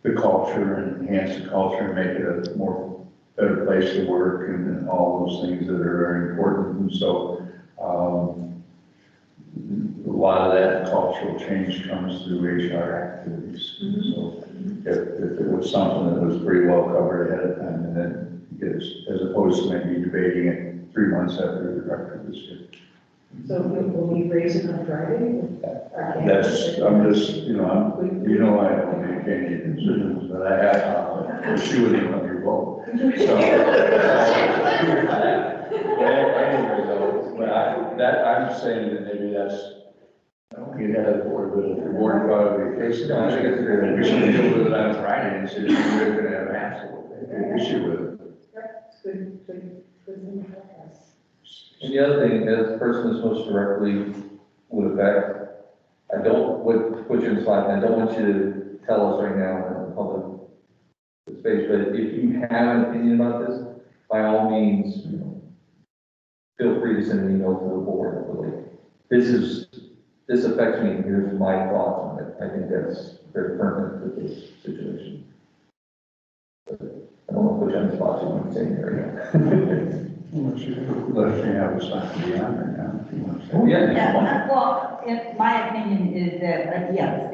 the culture and enhance the culture and make it a more better place to work and all those things that are very important. And so a lot of that cultural change comes through HR activities. So if it was something that was pretty well covered ahead of time, and then as opposed to maybe debating it 3 months after the director was here. So will we raise it on Friday? I'm just, you know, I don't make any decisions, but I have, pursue it on your vote. So, anyway, though, I'm saying that maybe that's, I don't get ahead of the board, but if the board thought it would be a case, I think it's great. We should deal with it on Friday and see if we're going to have an absolute issue with it. Good. And the other thing, as the person that's most directly would affect, I don't, put you in the slide, I don't want you to tell us right now in the public space, but if you have an opinion about this, by all means, you know, feel free to send an email to the board, but like, this affects me, and here's my thoughts on it. I think that's very pertinent to this situation. But I don't want to put you on the spot, so you can say it right now. Unless you have a spot to be on right now, if you want to say. Oh, yeah. Yeah, well, my opinion is that, yes,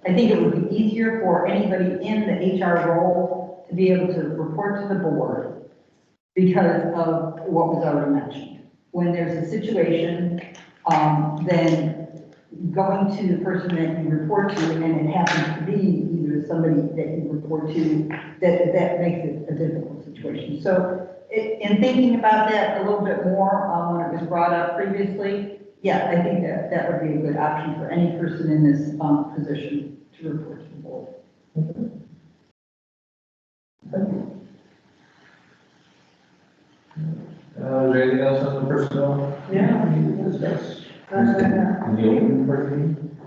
I think it would be easier for anybody in the HR role to be able to report to the board because of what was already mentioned. When there's a situation, then going to the person that you report to, and it happens to be either somebody that you report to, that makes it a difficult situation. So in thinking about that a little bit more, when it was brought up previously, yeah, I think that would be a good option for any person in this position to report to the board. Is there anything else on the personnel? Yeah. Discuss. No. In the open part of the meeting?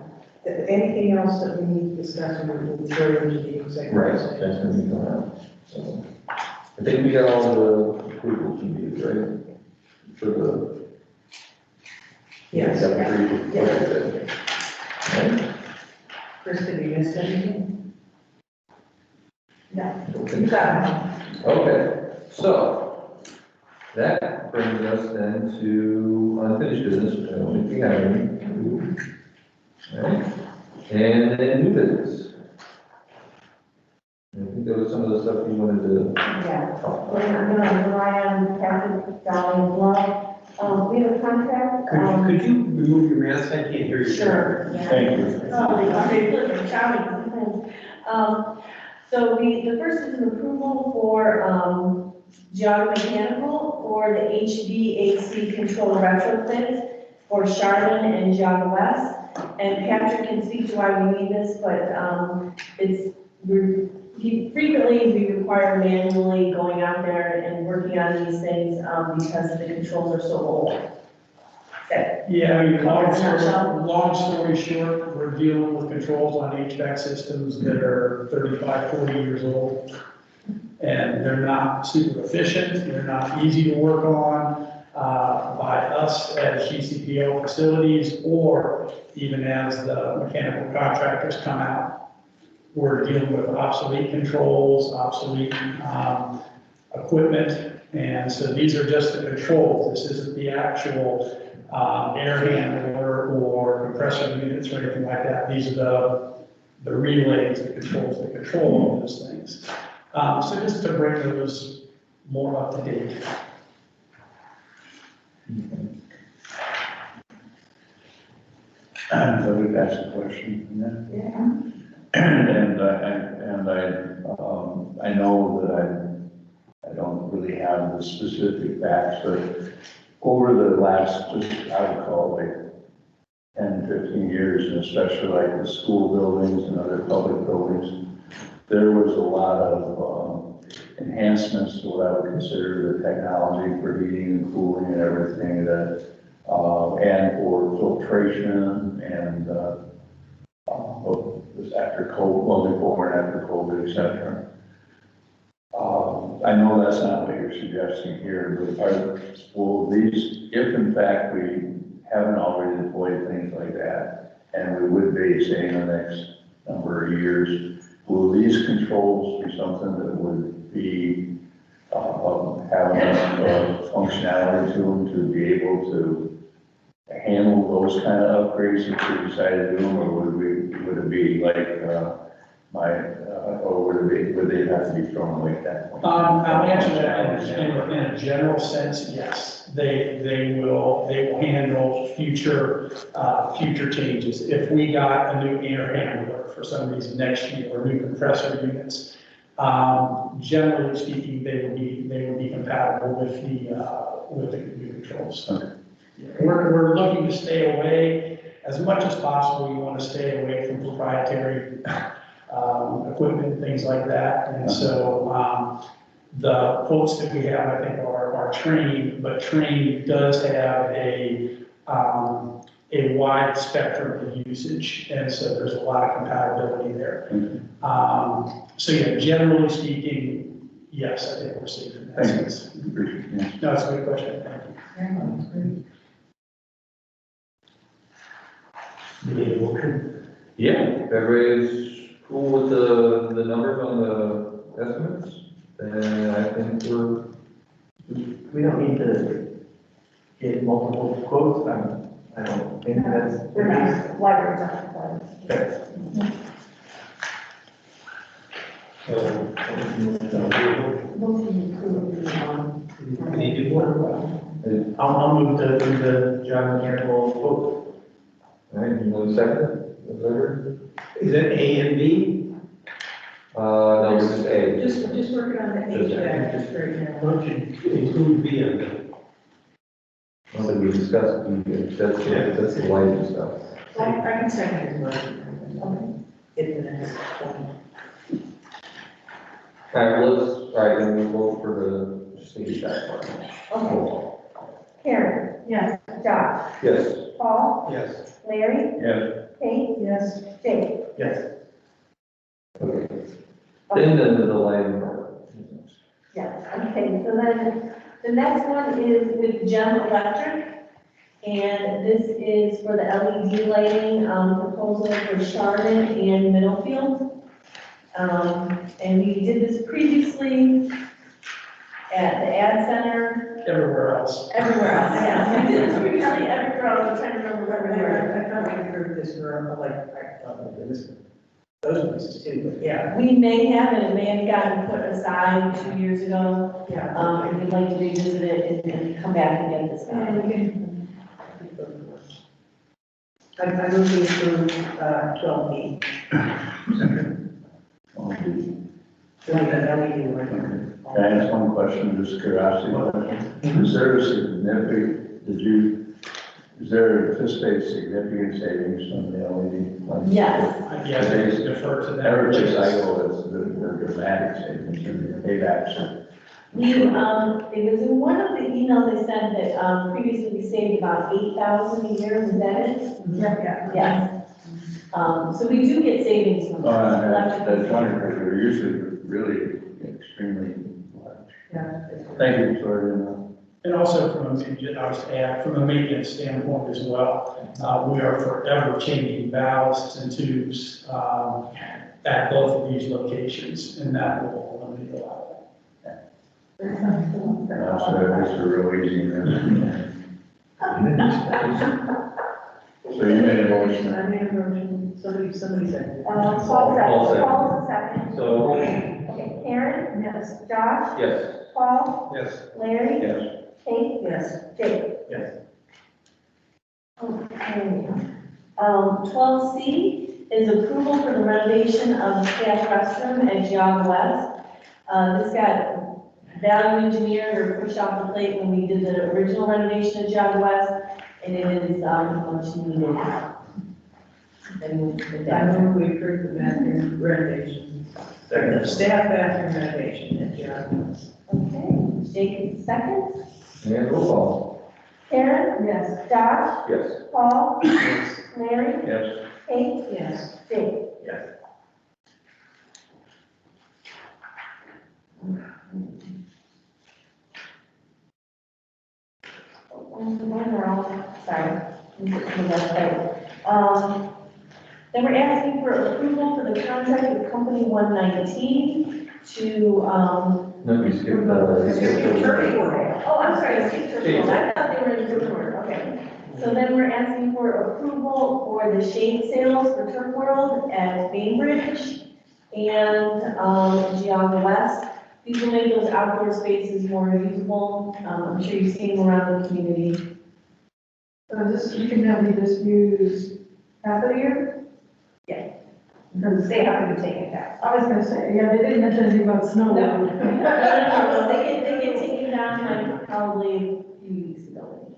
Anything else that we need to discuss, we will throw into the executive Right, session. that's going to be going out. So, I think we got all the approvals we need, right? For the. Yes. Okay. Right? Chris, did we miss anything? No. You got it. Okay, so that brings us then to unfinished business, which I don't think we have any. Right? And then new business. I think there was some of the stuff you wanted to Yeah. talk We're about. not going to rely on Captain Darling as well. We have a contract. Could you remove your mask? I can't hear you. Sure. Yeah. Thank you. Oh, they already look at shouting. The first is an approval for, Jog Mechanical for the HVAC control retrofit for Chardon and Jog West. And Patrick can speak to why we need this, but, frequently we require manually going out there and working on these things, because the controls are so old. Okay. Yeah, I mean, Nutshell. long story short, we're dealing with controls on HVAC systems that are 35, 40 years old. And they're not super efficient, they're not easy to work on, by us as GCPL facilities, or even as the mechanical contractors come out. We're dealing with obsolete controls, obsolete, equipment, and so these are just the controls. This isn't the actual air handler or compressor units or anything like that. These are the relays, the controls that control all those things. So just to bring those more up to date. So we've asked a question. Yeah. I know that I don't really have the specific facts, but over the last, I would call like 10, 15 years, and especially like the school buildings and other public buildings, there was a lot of enhancements to what I would consider the technology for heating and cooling and everything that, and for filtration and, was after COVID, well, before and after COVID, et cetera. I know that's not what you're suggesting here, but will these, if in fact we haven't already deployed things like that, and we would be, say, in the next number of years, will these controls be something that would be, have enough functionality to them to be able to handle those kind of upgrades if we decide to do them, or would it be like, or would they have to be thrown away at that point? I'll answer that in a general sense, yes. They will handle future changes. If we got a new air handler for some reason next year, or new compressor units, generally speaking, they would be compatible with the new controls. Okay. We're looking to stay away, as much as possible, we want to stay away from proprietary equipment, things like that. And so the quotes that we have, I think, are trained, but trained does have a wide spectrum of usage. And so there's a lot of compatibility there. So yeah, generally speaking, yes, I think we're safe in that sense. Yeah. No, it's a good question. Thank you. Yeah, everybody's cool with the numbers on the estimates, and I think We don't need to get multiple quotes, I don't think that's. We're not, library's not required. I'll move to John Campbell quote. all right, you want a second? Whatever. Is it A and B? No, it's just A. Just working on the HVAC just right now. Why don't you include B on that? I don't think we discussed, that's the lighting stuff. I can second his motion. Get the next one. All right, all right, then we'll vote for the stage back part. Okay. Karen? Yes. Josh? Yes. Paul? Yes. Larry? Yes. Kate? Yes. Jake? Yes. Okay. Then the lighting part. Yes, okay, so then the next one is with Gem Electric. And this is for the LED lighting, proposal for Charlotte and Middlefield. And we did this previously at the Ad Center, Everywhere else. everywhere else, yeah. We did this previously everywhere else, I'm trying to remember where we were. I thought we heard this for, like, I thought it was those places too, but yeah. We may have, and it may have gotten put aside 2 years ago. Yeah. And we'd like to revisit it and come back and get this And done. we can. I move to approve, 12B. Like the LED one. Can I ask one question, just curiosity? Is there a significant, is there anticipated significant savings from the LED lights? Yes, Yes, I defer to that. Every place I go, they're dramatic savings, and paybacks. we, it was in one of the emails they said that, previously we saved about 8,000 a year, was that it? Yeah. Yes. So we do get savings from That's electric. wonderful, they're usually really extremely large. Yeah. Thank you, sorry. And also from a maintenance standpoint as well, we are forever changing valves and tubes, at both of these locations, and that will eliminate a lot of that. That's a real easy, so you made a motion. I made a motion, somebody said. Paul's second. So, Okay, Karen? Yes. Josh? yes. Paul? Yes. Larry? Yes. Kate? Yes. Jake? Yes. Okay. 12C is approval for the renovation of the staff restroom at Geauga West. This got value engineered or pushed off the plate when we did the original renovation at Geauga West, and it is much needed. I move we approve the bathroom renovation. The staff bathroom renovation at John. Okay, Jake is second. And roll call. Karen? Yes. Josh? Yes. Paul? Larry? Yes. Kate? Yes. Jake? Yes. Sorry. Then we're asking for approval for the contract with Company 119 to, No, you skipped, Turkworld. oh, I'm sorry, I skipped Turkworld. I thought they were in Turkworld, okay. So then we're asking for approval for the shade sails for Turkworld at Bainbridge and, Geauga West. These will make those outdoor spaces more usable. I'm sure you've seen them around the community. So this, you can only just use half of the year? Because they have to take it down. I was gonna say, yeah, they didn't mention anything about snow. No, they get taken down like probably a few weeks ago in the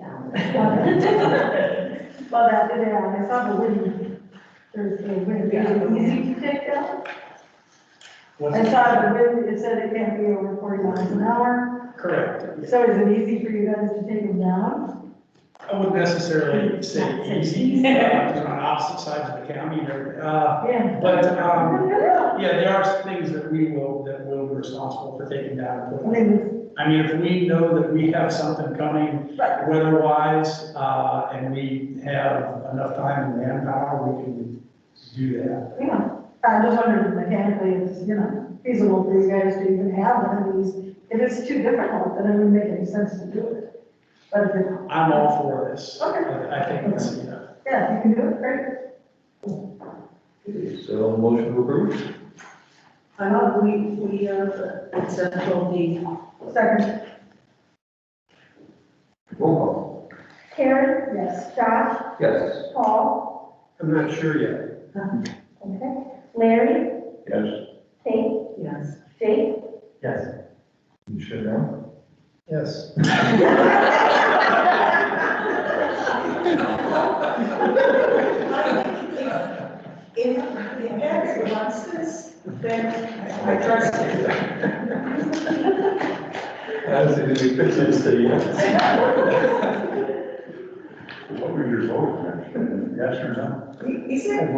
calendar. Well, that, yeah, I saw the wind, there's the wind, easy to take down. I saw the wind, it said it can't be over 40 miles an hour, Correct. so is it easy for you guys to take them down? I wouldn't necessarily say easy, on opposite sides of the county, Yeah. but, yeah, there are things that we'll be responsible for taking down. and I putting up. mean, I mean, if we know that we have something coming weather-wise, and we have enough time and manpower, we can do that. yeah, I just wondered if mechanically it's, feasible for you guys to even have one of these. If it's too difficult, then it wouldn't make any sense to do it. But if it, I'm all for this. Okay. I think it's, yeah, you can do it, great. Okay, so motion to approve? I know we accept all the, Second, Roll call. Karen? yes. Josh? Yes. Paul? I'm not sure yet. Okay. Larry? Yes, Kate? yes. Jake? Yes. You sure now? Yes. If Patrick wants this, then I trust him. That's a good question. what were your votes, actually? Yes or no? He said,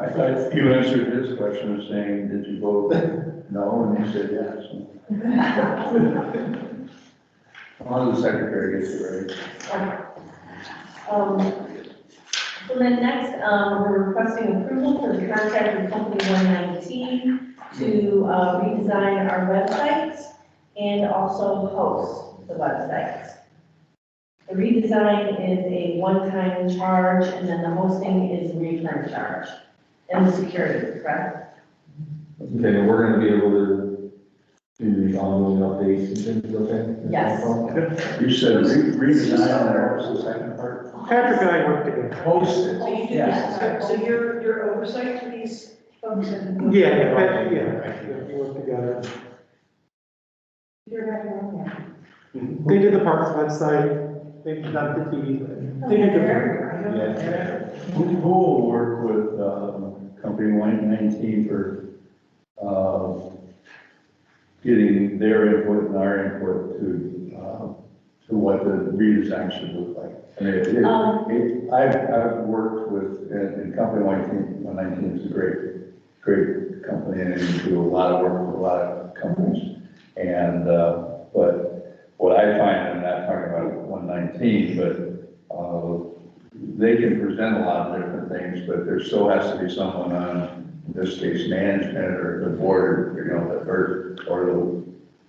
I thought you answered his question saying, did you vote no, and you said yes. Well, the secretary gets it right. So then next, we're requesting approval for the contract with Company 119 to redesign our websites and also host the websites. The redesign is a one-time charge, and then the hosting is a recurring charge, and the security, correct? Okay, and we're gonna be able to do the ongoing updates and things, okay? Yes. You said redesign, and what was the second part? Patrick and I work together. Host it. so you do that, so your oversight for these folks and. Yeah, we work together. You're not wrong there. They did the parks website, they did not the TV, they did the. Yeah. Who will work with, Company 119 for, getting their input and our input to what the redesign should look like? I mean, I've worked with, in Company 119 is a great company, and they do a lot of work with a lot of companies. And, but what I find, and I'm not talking about 119, but, they can present a lot of different things, but there still has to be someone on, in this case, management or the board, or the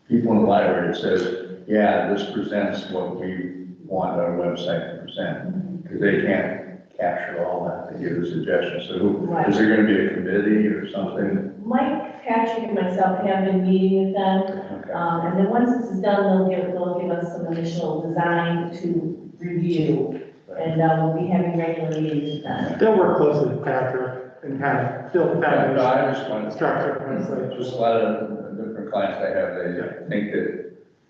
people in the library that says, yeah, this presents what we want our website to present, because they can't capture all that, they give a suggestion. So is there gonna be a committee or something? Mike, Patrick, and myself have been meeting with them, Okay. and then once this is done, they'll give us some initial design to review, and we'll be having regular meetings with them. They'll work closely with Patrick and kind of build the Yeah, no, I foundation, just wanted structure. just a lot of different clients I have, they think that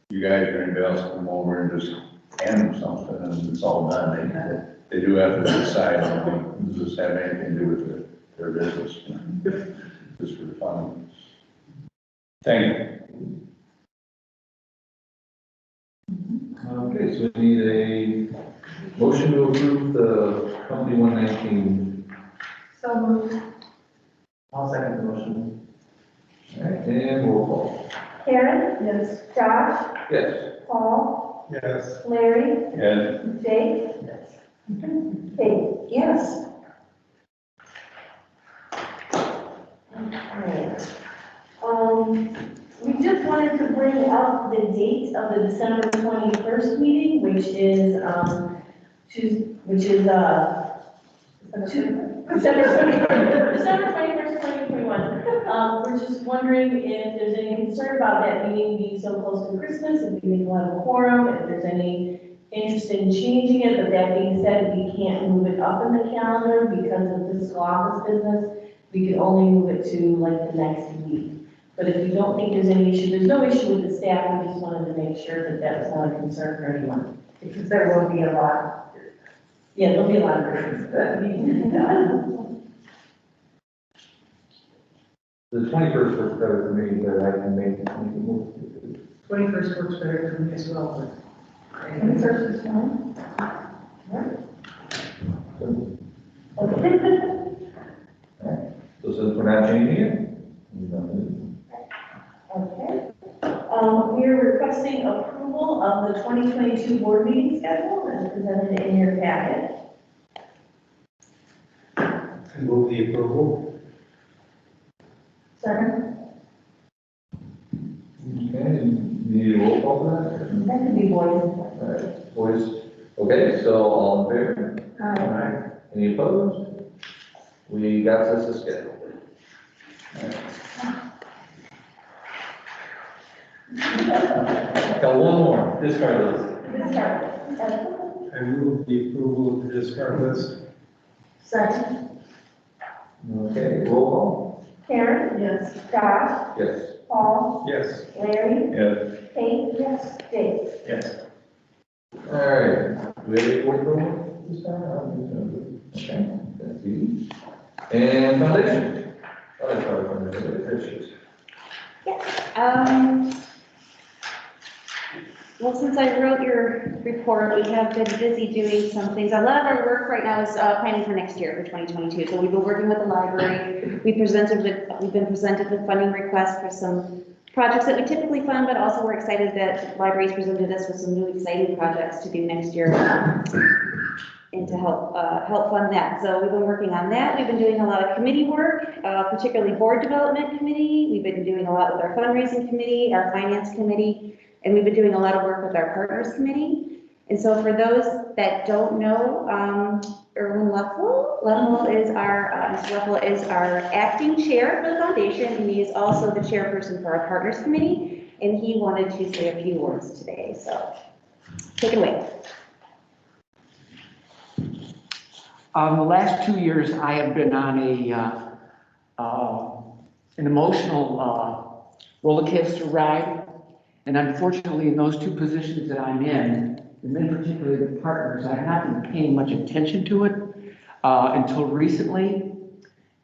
you guys are gonna be able to come over and just hand them something and it's all done. They do have to decide, does this have anything to do with their business? Just for fun. Thank you. Okay, so we need a motion to approve the Company 119. So moved. I'll second the motion. All right, and roll call. Karen? Yes. Josh? Yes. Paul? Yes. Larry? And Jake? Kate? Yes. Okay. We just wanted wanted to bring up the date of the December 21st meeting, which is, December 21st, 2021. We're just wondering if there's any concern about that meeting being so close to Christmas, if we will have a quorum, if there's any interest in changing it, but that being said, we can't move it up in the calendar because of fiscal office business. We can only move it to like the next week. But if you don't think there's any issue, there's no issue with the staff, we just wanted to make sure that that was not a concern for anyone. Because there will be a lot. Yeah, there'll be a lot of reasons, but we can, The 21st was better for me, but I can make it. 21st works better for me as well, but. 21st is fine. Okay. So since we're not changing it, Okay. We are requesting approval of the 2022 board meeting schedule as presented in your packet. I move the approval. Second. okay, need a roll call for that? That could be voice. All right, boys, okay, so all in favor? Aye. Any opposed? We got this as scheduled. Got one more, discard list. I move the approval of the discard list. Second. Okay, roll call? Karen? Yes. Josh? Yes. Paul? Yes. Larry? Yes. Kate? Yes. Dave? Yes. All right, do we have any board approval this time? Okay, that's easy. And foundation? Oh, that's probably from the issues. Well, since I wrote your report, we have been busy doing some things. A lot of our work right now is planning for next year, for 2022. So we've been working with the library. We've been presented with funding requests for some projects that we typically fund, but also we're excited that the library's presented us with some new exciting projects to do next year and to help fund that. So we've been working on that. We've been doing a lot of committee work, particularly board development committee. We've been doing a lot with our fundraising committee, our finance committee. And we've been doing a lot of work with our partners committee. And so for those that don't know, Erwin Leffel is our acting chair for the foundation, and he is also the chairperson for our partners committee. And he wanted to say a few words today, so take it away. The last 2 years, I have been on an emotional roller coaster ride. And unfortunately, in those two positions that I'm in, and in particular the partners, I have not been paying much attention to it until recently.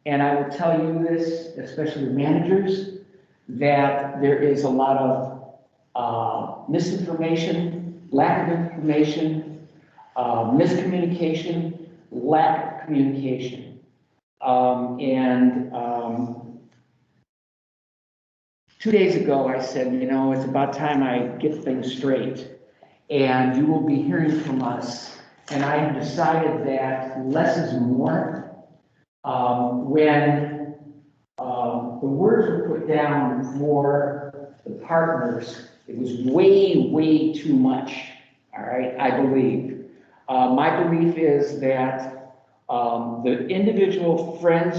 And I will tell you this, especially the managers, that there is a lot of misinformation, lack of information, miscommunication, lack of communication. 2 days ago, I said, you know, it's about time I get things straight, and you will be hearing from us. And I have decided that less is more. When the words were put down for the partners, it was way, way too much, all right, I believe. My belief is that the individual friends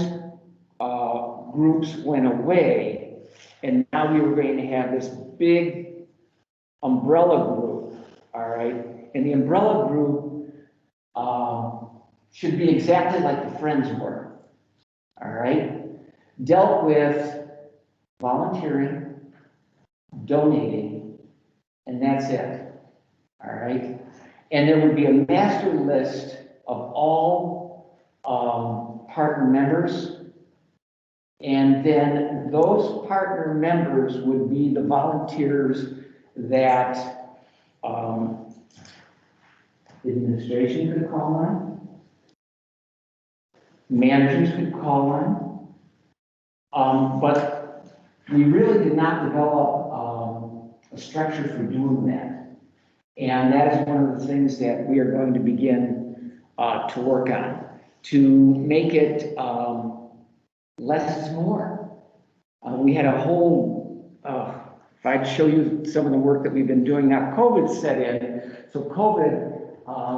groups went away, and now we were going to have this big umbrella group, all right? And the umbrella group should be exactly like the friends were, all right? Dealt with volunteering, donating, and that's it, all right? And there would be a master list of all partner members. And then those partner members would be the volunteers that the administration could call on, managers could call on, but we really did not develop a structure for doing that. And that is one of the things that we are going to begin to work on, to make it less is more. We had a whole if I'd show you some of the work that we've been doing now, COVID set in. So COVID,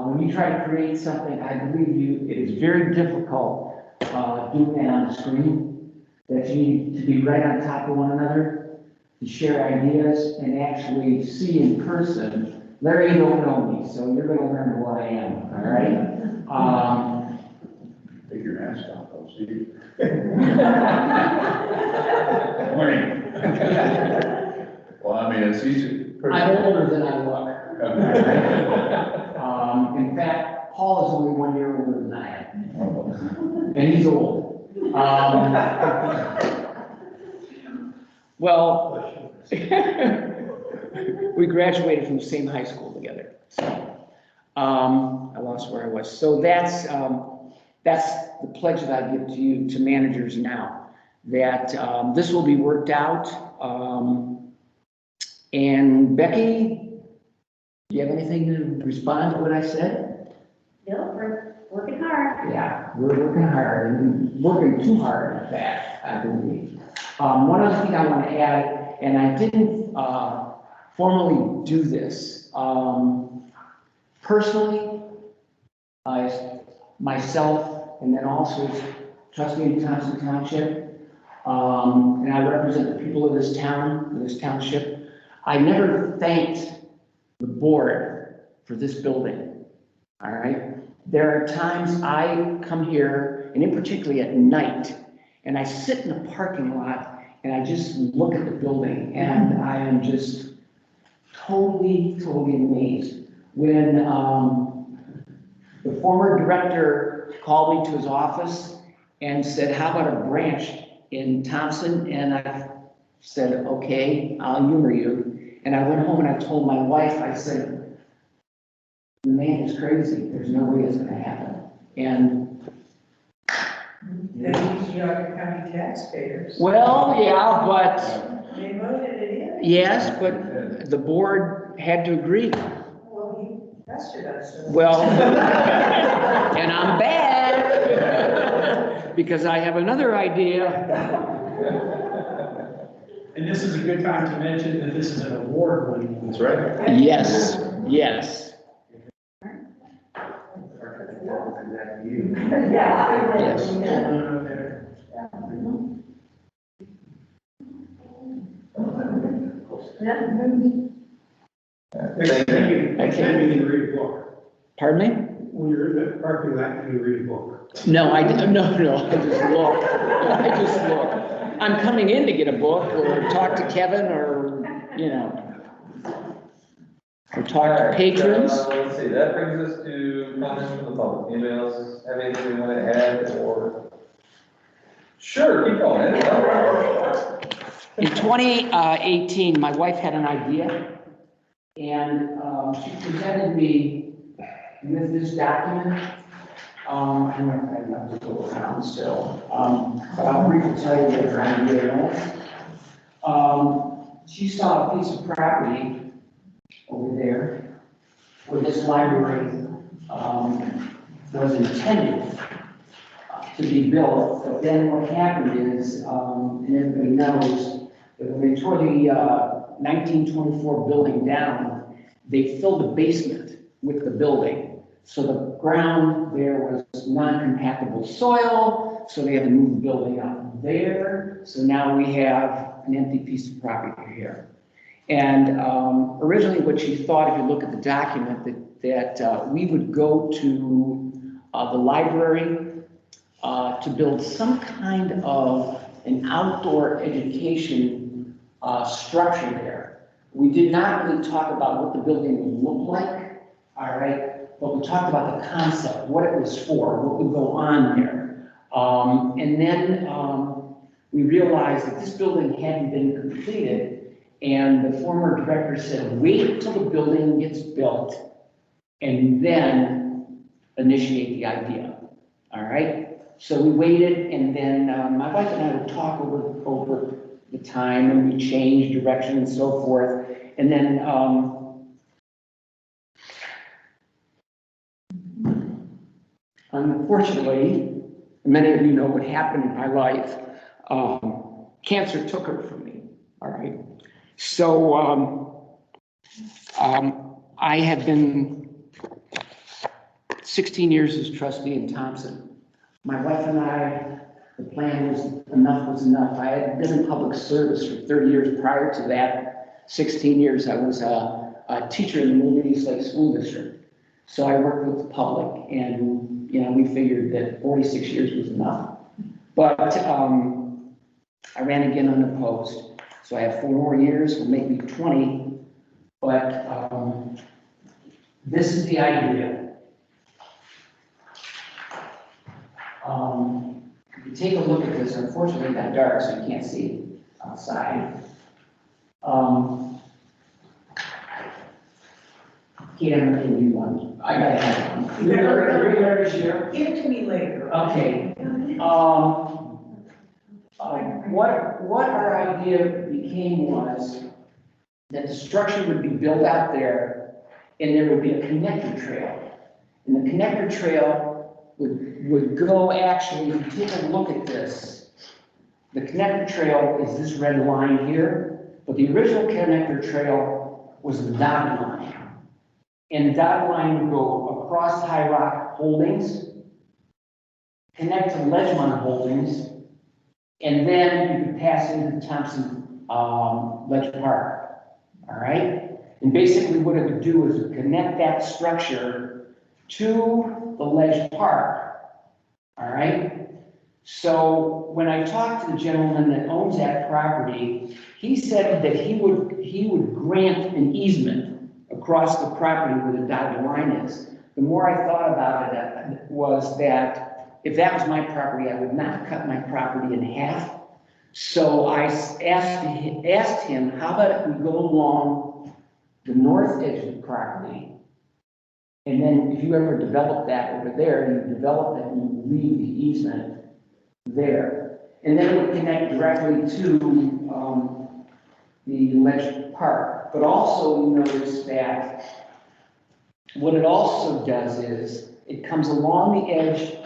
when you try to create something, I believe it is very difficult doing that on the screen, that you need to be right on top of one another, to share ideas and actually see in person. Larry, you don't know me, so you're going to learn who I am, all right? Take your mask off, I'll see you. Morning. Well, I mean, it's easy. I'm older than I look. In fact, Paul is only 1 year older than I am, and he's old. Well, we graduated from the same high school together. So, I lost where I was. So that's the pledge that I give to you, to managers now, that this will be worked out. And Becky, do you have anything to respond to what I said? No, we're working hard. Yeah, we're working hard, and working too hard, in fact, I believe. One other thing I want to add, and I didn't formally do this. Personally, myself, and then also trustee in Thompson Township, and I represent the people of this town, this township. I never thanked the board for this building, all right? There are times I come here, and in particularly at night, and I sit in the parking lot, and I just look at the building, and I am just totally amazed. When the former director called me to his office and said, how about a branch in Thompson? And I said, okay, I'll humor you. And I went home and I told my wife, I said, the man is crazy. There's no way it's going to happen. And That means you are county taxpayers. well, yeah, but They voted it in. yes, but the board had to agree. Well, he pestered us. So. Well, and I'm bad because I have another idea. And this is a good time to mention that this is an award winning. That's right. Yes, yes. Yes. Thank you. I can't even read a book. Pardon me? When you're in the parking lot, you read a book. No, I just look. I just look. I'm coming in to get a book or talk to Kevin or, or talk to patrons. Let's see, that brings us to comments from the public. Anybody else have anything they want to add or? Sure, keep going. In 2018, my wife had an idea, and she presented me with this document. I don't know if I have to go around still, but I'll briefly tell you what her idea was. She saw a piece of property over there where this library was intended to be built, but then what happened is, and everybody knows, that when they tore the 1924 building down, they filled the basement with the building. So the ground there was non-compactable soil, so they had to move the building up there. So now we have an empty piece of property here. And originally what she thought, if you look at the document, that we would go to the library to build some kind of an outdoor education structure there. We did not really talk about what the building would look like, all right? But we talked about the concept, what it was for, what would go on there. And then we realized that this building hadn't been completed, and the former director said, wait till the building gets built and then initiate the idea, all right? So we waited, and then my wife and I would talk over the time, and we changed direction and so forth. And then unfortunately, many of you know what happened in my life. Cancer took her from me, all right? So, I have been 16 years as trustee in Thompson. My wife and I, the plan was enough was enough. I had been in public service for 30 years. Prior to that, 16 years, I was a teacher in the Milton East Lake School District. So I worked with the public, and, you know, we figured that 46 years was enough. But I ran again unopposed. So I have 4 more years, will make me 20. But this is the idea. If you take a look at this, unfortunately, it got dark, so you can't see outside. Kate, I'm gonna give you one. I gotta have one. You're ready to share? Give it to me later. Okay. What our idea became was that the structure would be built out there, and there would be a connector trail. And the connector trail would go, actually, if you take a look at this, the connector trail is this red line here, but the original connector trail was the dotted line. And the dotted line would go across High Rock Holdings, connect to Ledgemont Holdings, and then you could pass into Thompson Ledge Park, all right? And basically what it would do is connect that structure to the Ledge Park, all right? So when I talked to the gentleman that owns that property, he said that he would grant an easement across the property where the dotted line is. The more I thought about it was that if that was my property, I would not cut my property in half. So I asked him, how about if we go along the north edge of the property, and then if you ever develop that over there, you develop it and you leave the easement there. And then it would connect directly to the Ledge Park. But also you notice that what it also does is it comes along the edge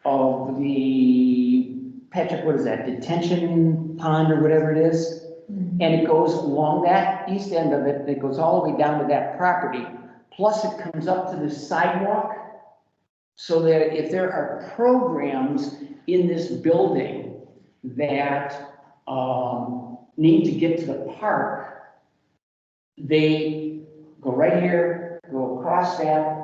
of the, Patrick, what is that, detention pond or whatever it is? And it goes along that east end of it, and it goes all the way down to that property. Plus it comes up to the sidewalk, so that if there are programs in this building that need to get to the park, they go right here, go across that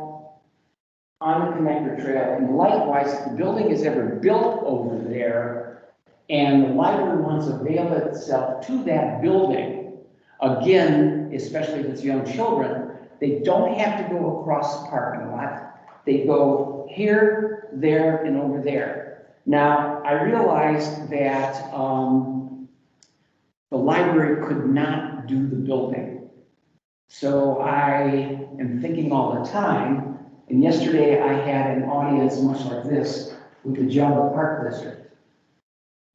on the connector trail, and likewise, if the building is ever built over there, and the library wants to avail itself to that building, again, especially if it's young children, they don't have to go across the parking lot. They go here, there, and over there. Now, I realized that the library could not do the building. So I am thinking all the time, and yesterday I had an audience much like this with the Java Park District.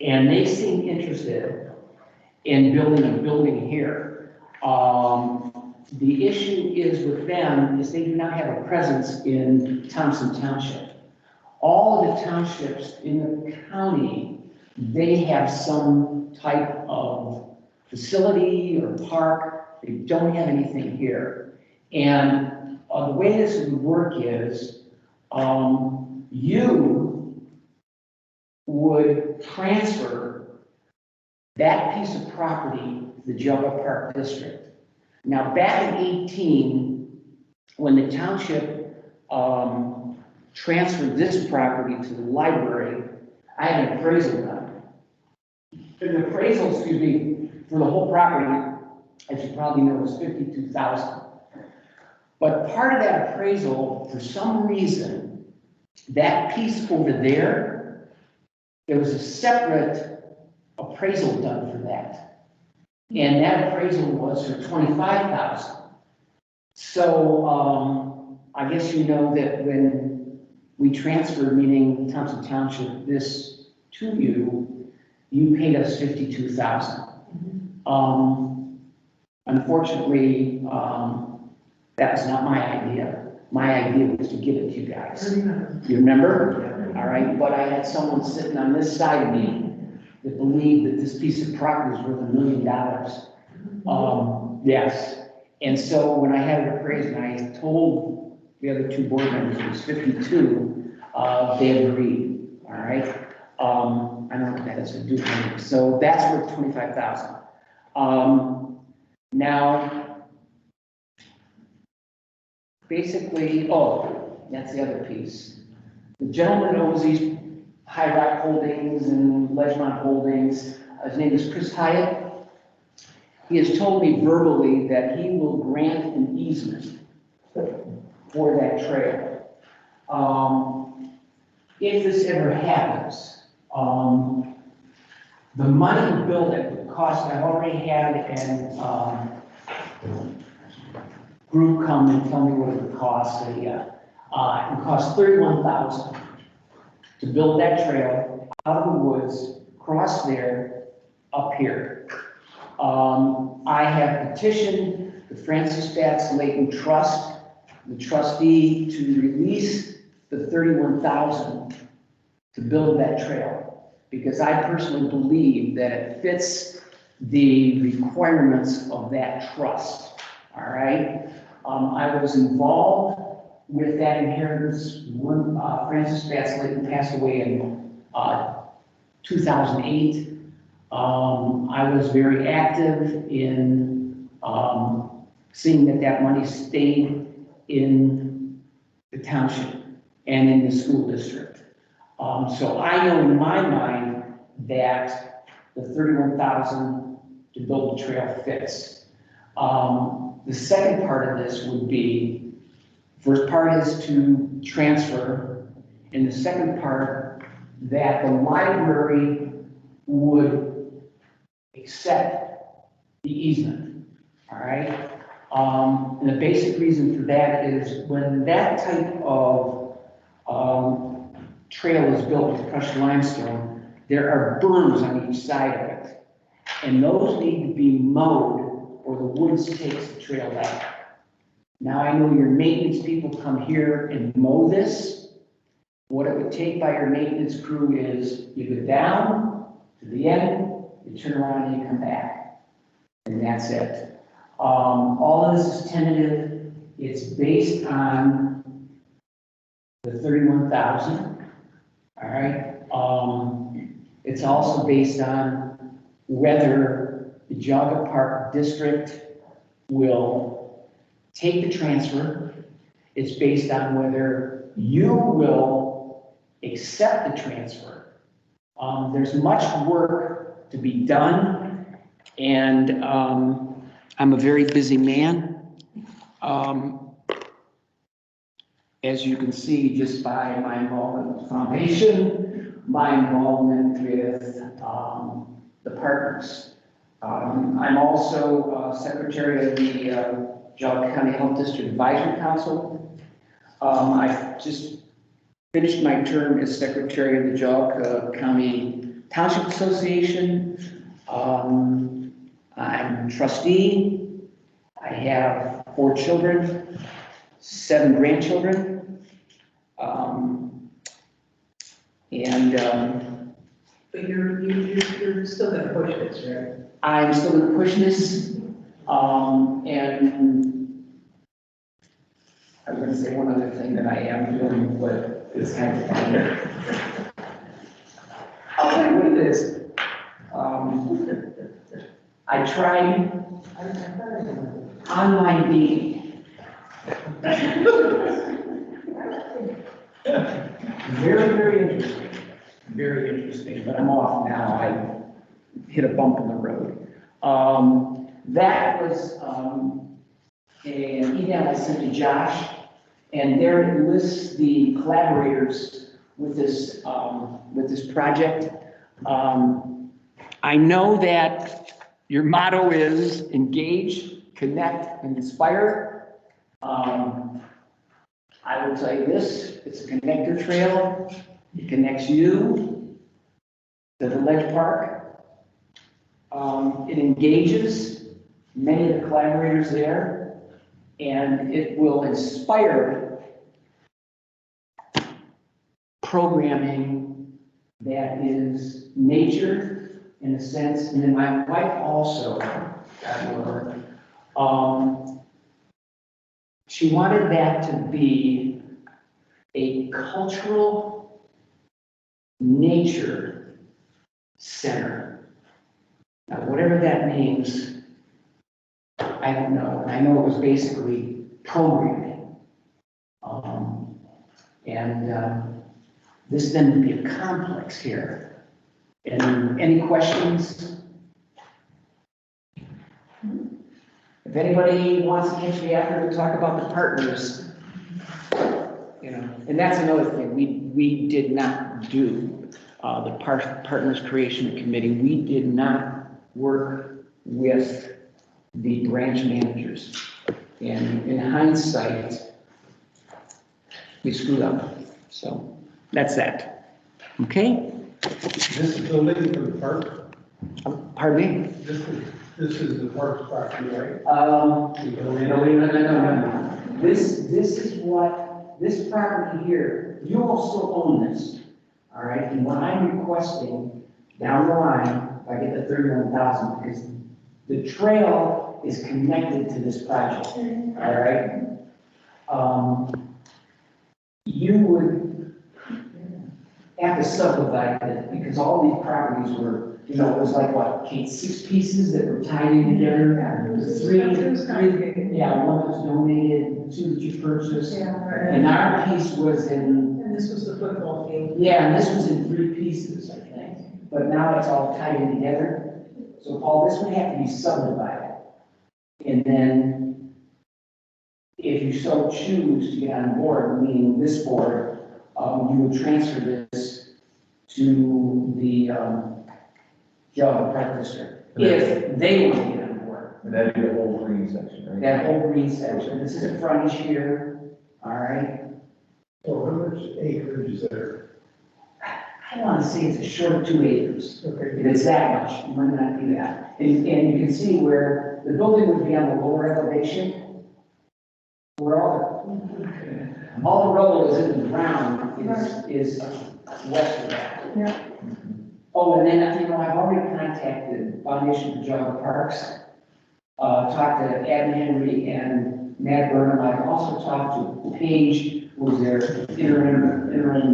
And they seemed interested in building a building here. The issue is with them is they do not have a presence in Thompson Township. All of the townships in the county, they have some type of facility or park. They don't have anything here. And the way this would work is you would transfer that piece of property to the Java Park District. Now, back in 18, when the township transferred this property to the library, I had an appraisal done. The appraisal, excuse me, for the whole property, as you probably know, was $52,000. But part of that appraisal, for some reason, that piece over there, there was a separate appraisal done for that. And that appraisal was for $25,000. So I guess you know that when we transferred, meaning Thompson Township, this to you, you paid us $52,000. Unfortunately, that was not my idea. My idea was to give it to you guys. You remember? All right, but I had someone sitting on this side of me that believed that this piece of property was worth $1 million. Yes. And so when I had it appraised, and I told the other two board members it was 52, they agreed, all right? I don't know what that has to do with it. So that's worth 25,000. Now, basically, that's the other piece. The gentleman owns these High Rock Holdings and Ledgemont Holdings. His name is Chris Hyatt. He has told me verbally that he will grant an easement for that trail. If this ever happens, the money to build it would cost, I've already had an group come and tell me what it would cost. It would cost $31,000 to build that trail out of the woods, across there, up here. I have petitioned the Francis Batts Layton Trust, the trustee, to release the $31,000 to build that trail, because I personally believe that it fits the requirements of that trust, all right? I was involved with that inheritance when Francis Batts Layton passed away in 2008. I was very active in seeing that that money stayed in the township and in the school district. So I know in my mind that the $31,000 to build the trail fits. The second part of this would be, first part is to transfer, and the second part, that the library would accept the easement, all right? And the basic reason for that is when that type of trail is built with crushed limestone, there are berms on each side of it. And those need to be mowed or the woods takes the trail back. Now I know your maintenance people come here and mow this. What it would take by your maintenance crew is you go down to the end, you turn around and you come back. And that's it. All of this is tentative. It's based on the $31,000, all right? It's also based on whether the Jaga Park District will take the transfer. It's based on whether you will accept the transfer. There's much work to be done, and I'm a very busy man. As you can see, just by my involvement with the foundation, my involvement with the partners. I'm also secretary of the Jaga County Health District Advisory Council. I've just finished my term as secretary of the Jaga County Township Association. I'm trustee. I have 4 children, 7 grandchildren. But you're still gonna push this, right? I'm still gonna push this, and I was gonna say one other thing that I am doing, but it's kind of funny. I'll tell you what it is. I tried online dating. Very, very interesting. Very interesting, but I'm off now. I hit a bump in the road. That was an email I sent to Josh, and there it lists the collaborators with this project. I know that your motto is engage, connect, and inspire. I will tell you this, it's a connector trail. It connects you to the Ledge Park. It engages many of the collaborators there, and it will inspire programming that is nature in a sense. And then my wife also She wanted that to be a cultural nature center. Now, whatever that means, I don't know. I know it was basically programming. This then would be a complex here. And any questions? If anybody wants to catch me after to talk about the partners, you know, and that's another thing, we did not do, the Partners Creation Committee, we did not work with the branch managers. And in hindsight, we screwed up. So that's that. Okay? This is building for the park, Pardon me? this is the park's property, right? No. This is what, this property here, you all still own this, all right? And what I'm requesting down the line, if I get the 31,000, because the trail is connected to this project, all right? You would have to subdivide it, because all these properties were, you know, it was like, what, Kate, 6 pieces that were tied in together? Three, yeah, one was donated, 2 that you purchased. Yeah, right. And our piece was in, And this was the football field. yeah, and this was in 3 pieces, I think. But now it's all tied in together. So Paul, this would have to be subdivided. And then, if you so choose to get on board, meaning this board, you would transfer this to the, Joe Park District, if they want to get on board. And that'd be the whole green section, right? That whole green section, this is the frontage here, all right? So how much acreage is there? I want to say it's a short of 2 acres. Okay. If it's that much, it might not be that. And you can see where the building would be on the lower elevation, where all the rubble is in the ground is west of that. Yeah. Oh, and then, you know, I've already contacted Foundation for Jogga Parks, talked to Adam Henry and Matt Burnham. I've also talked to Paige, who's their interim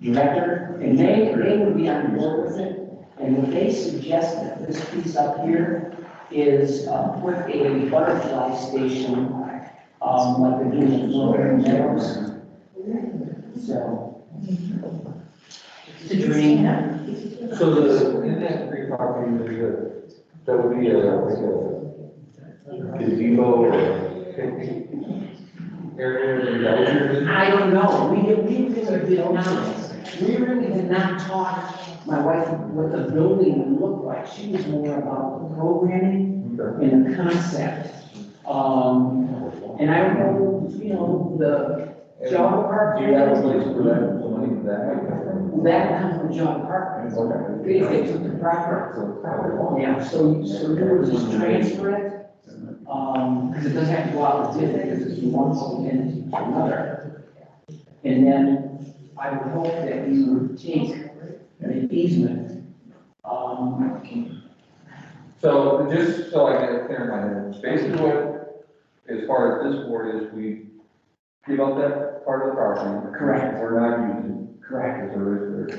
director, and they would be on board with it. And what they suggested, this piece up here, is put a butterfly station, like they're doing in Northern Meadows. So, it's a dream. So in that green property, that would be like a gazebo or picnic area? I don't know, we really did not talk, my wife, what the building would look like. She was more about the programming and the concept. And I don't know, you know, the Jogga Park. Do you have a place for that, some money for that? That comes from Jogga Park. Okay. They took the property. Yeah, so you would just transfer it, because it doesn't have to go out with it, because it's one and another. And then I would hope that you would take an easement. So just so I get it clear in my head, basically what, as far as this board is, we give up that part of the property. Correct. We're not using. Correct. Because there is.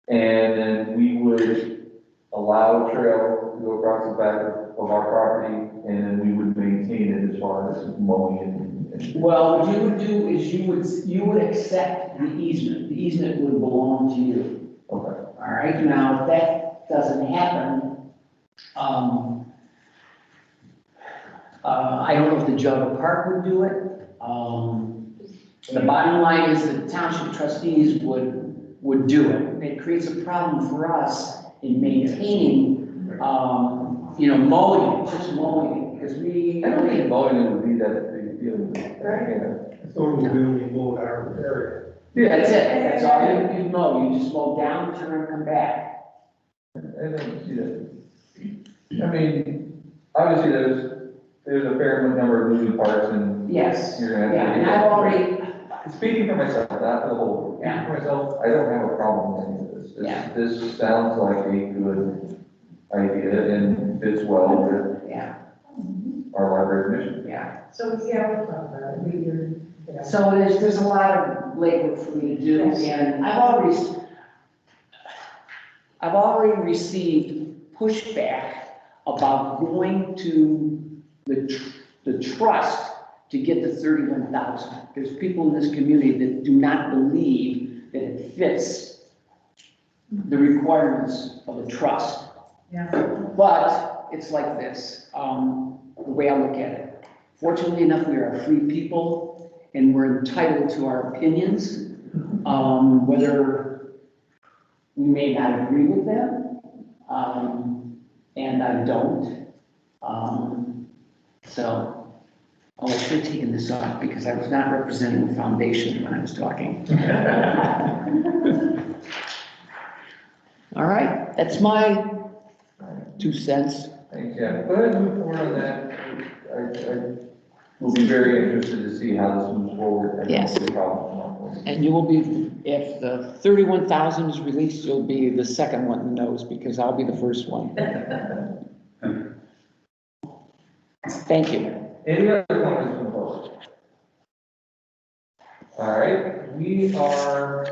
And then we would allow a trail to go across the back of our property, and then we would maintain it as far as mowing and. Well, what you would do is you would accept the easement. The easement would belong to you. Okay. All right, now if that doesn't happen, I don't know if the Jogga Park would do it. The bottom line is the township trustees would do it. It creates a problem for us in maintaining, you know, mowing, just mowing, because I don't think mowing it would be that big a deal. I thought we only mowed our area. That's it, that's all you mow, you just mow down, turn, and come back. I don't see that. I mean, obviously there's a fair number of moving parts and. Yes, You're gonna have to. yeah, and I've already, Speaking for myself, not for the whole, speaking for myself, I don't have a problem with any of this. Yeah. This sounds like a good, idea and fits well with Yeah, our library mission. yeah. So, yeah, we'll talk about it, So there's a lot of labor for me to do, and I've already received pushback about going to the trust to get the 31,000. There's people in this community that do not believe that it fits the requirements of a trust. Yeah. But it's like this, the way I look at it. Fortunately enough, we are free people and we're entitled to our opinions, whether we may not agree with them, and I don't. So, I should have taken this off because I was not representing the foundation when I was talking. All right, that's my 2 cents. Thanks, yeah, go ahead and move forward on that. I will be very interested to see how this moves forward. I don't Yes. see a problem. And you will be, if the 31,000 is released, you'll be the second one who knows, because I'll be the first one. Thank you. Any other comments from the board? All right, we are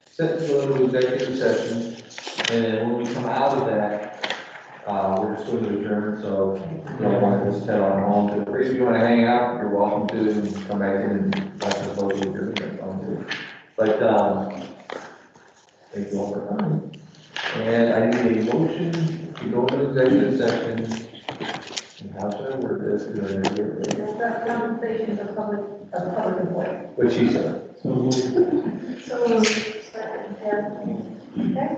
set to go to executive session, and then when we come out of that, we're just going to adjourn, so you don't want to just head on home. If you want to hang out, you're welcome to, and come back in and watch the photo here. But, thank you all for coming. And I need a motion to go into executive session. And how should I word this? That's compensation of public employee. What she said. So, okay.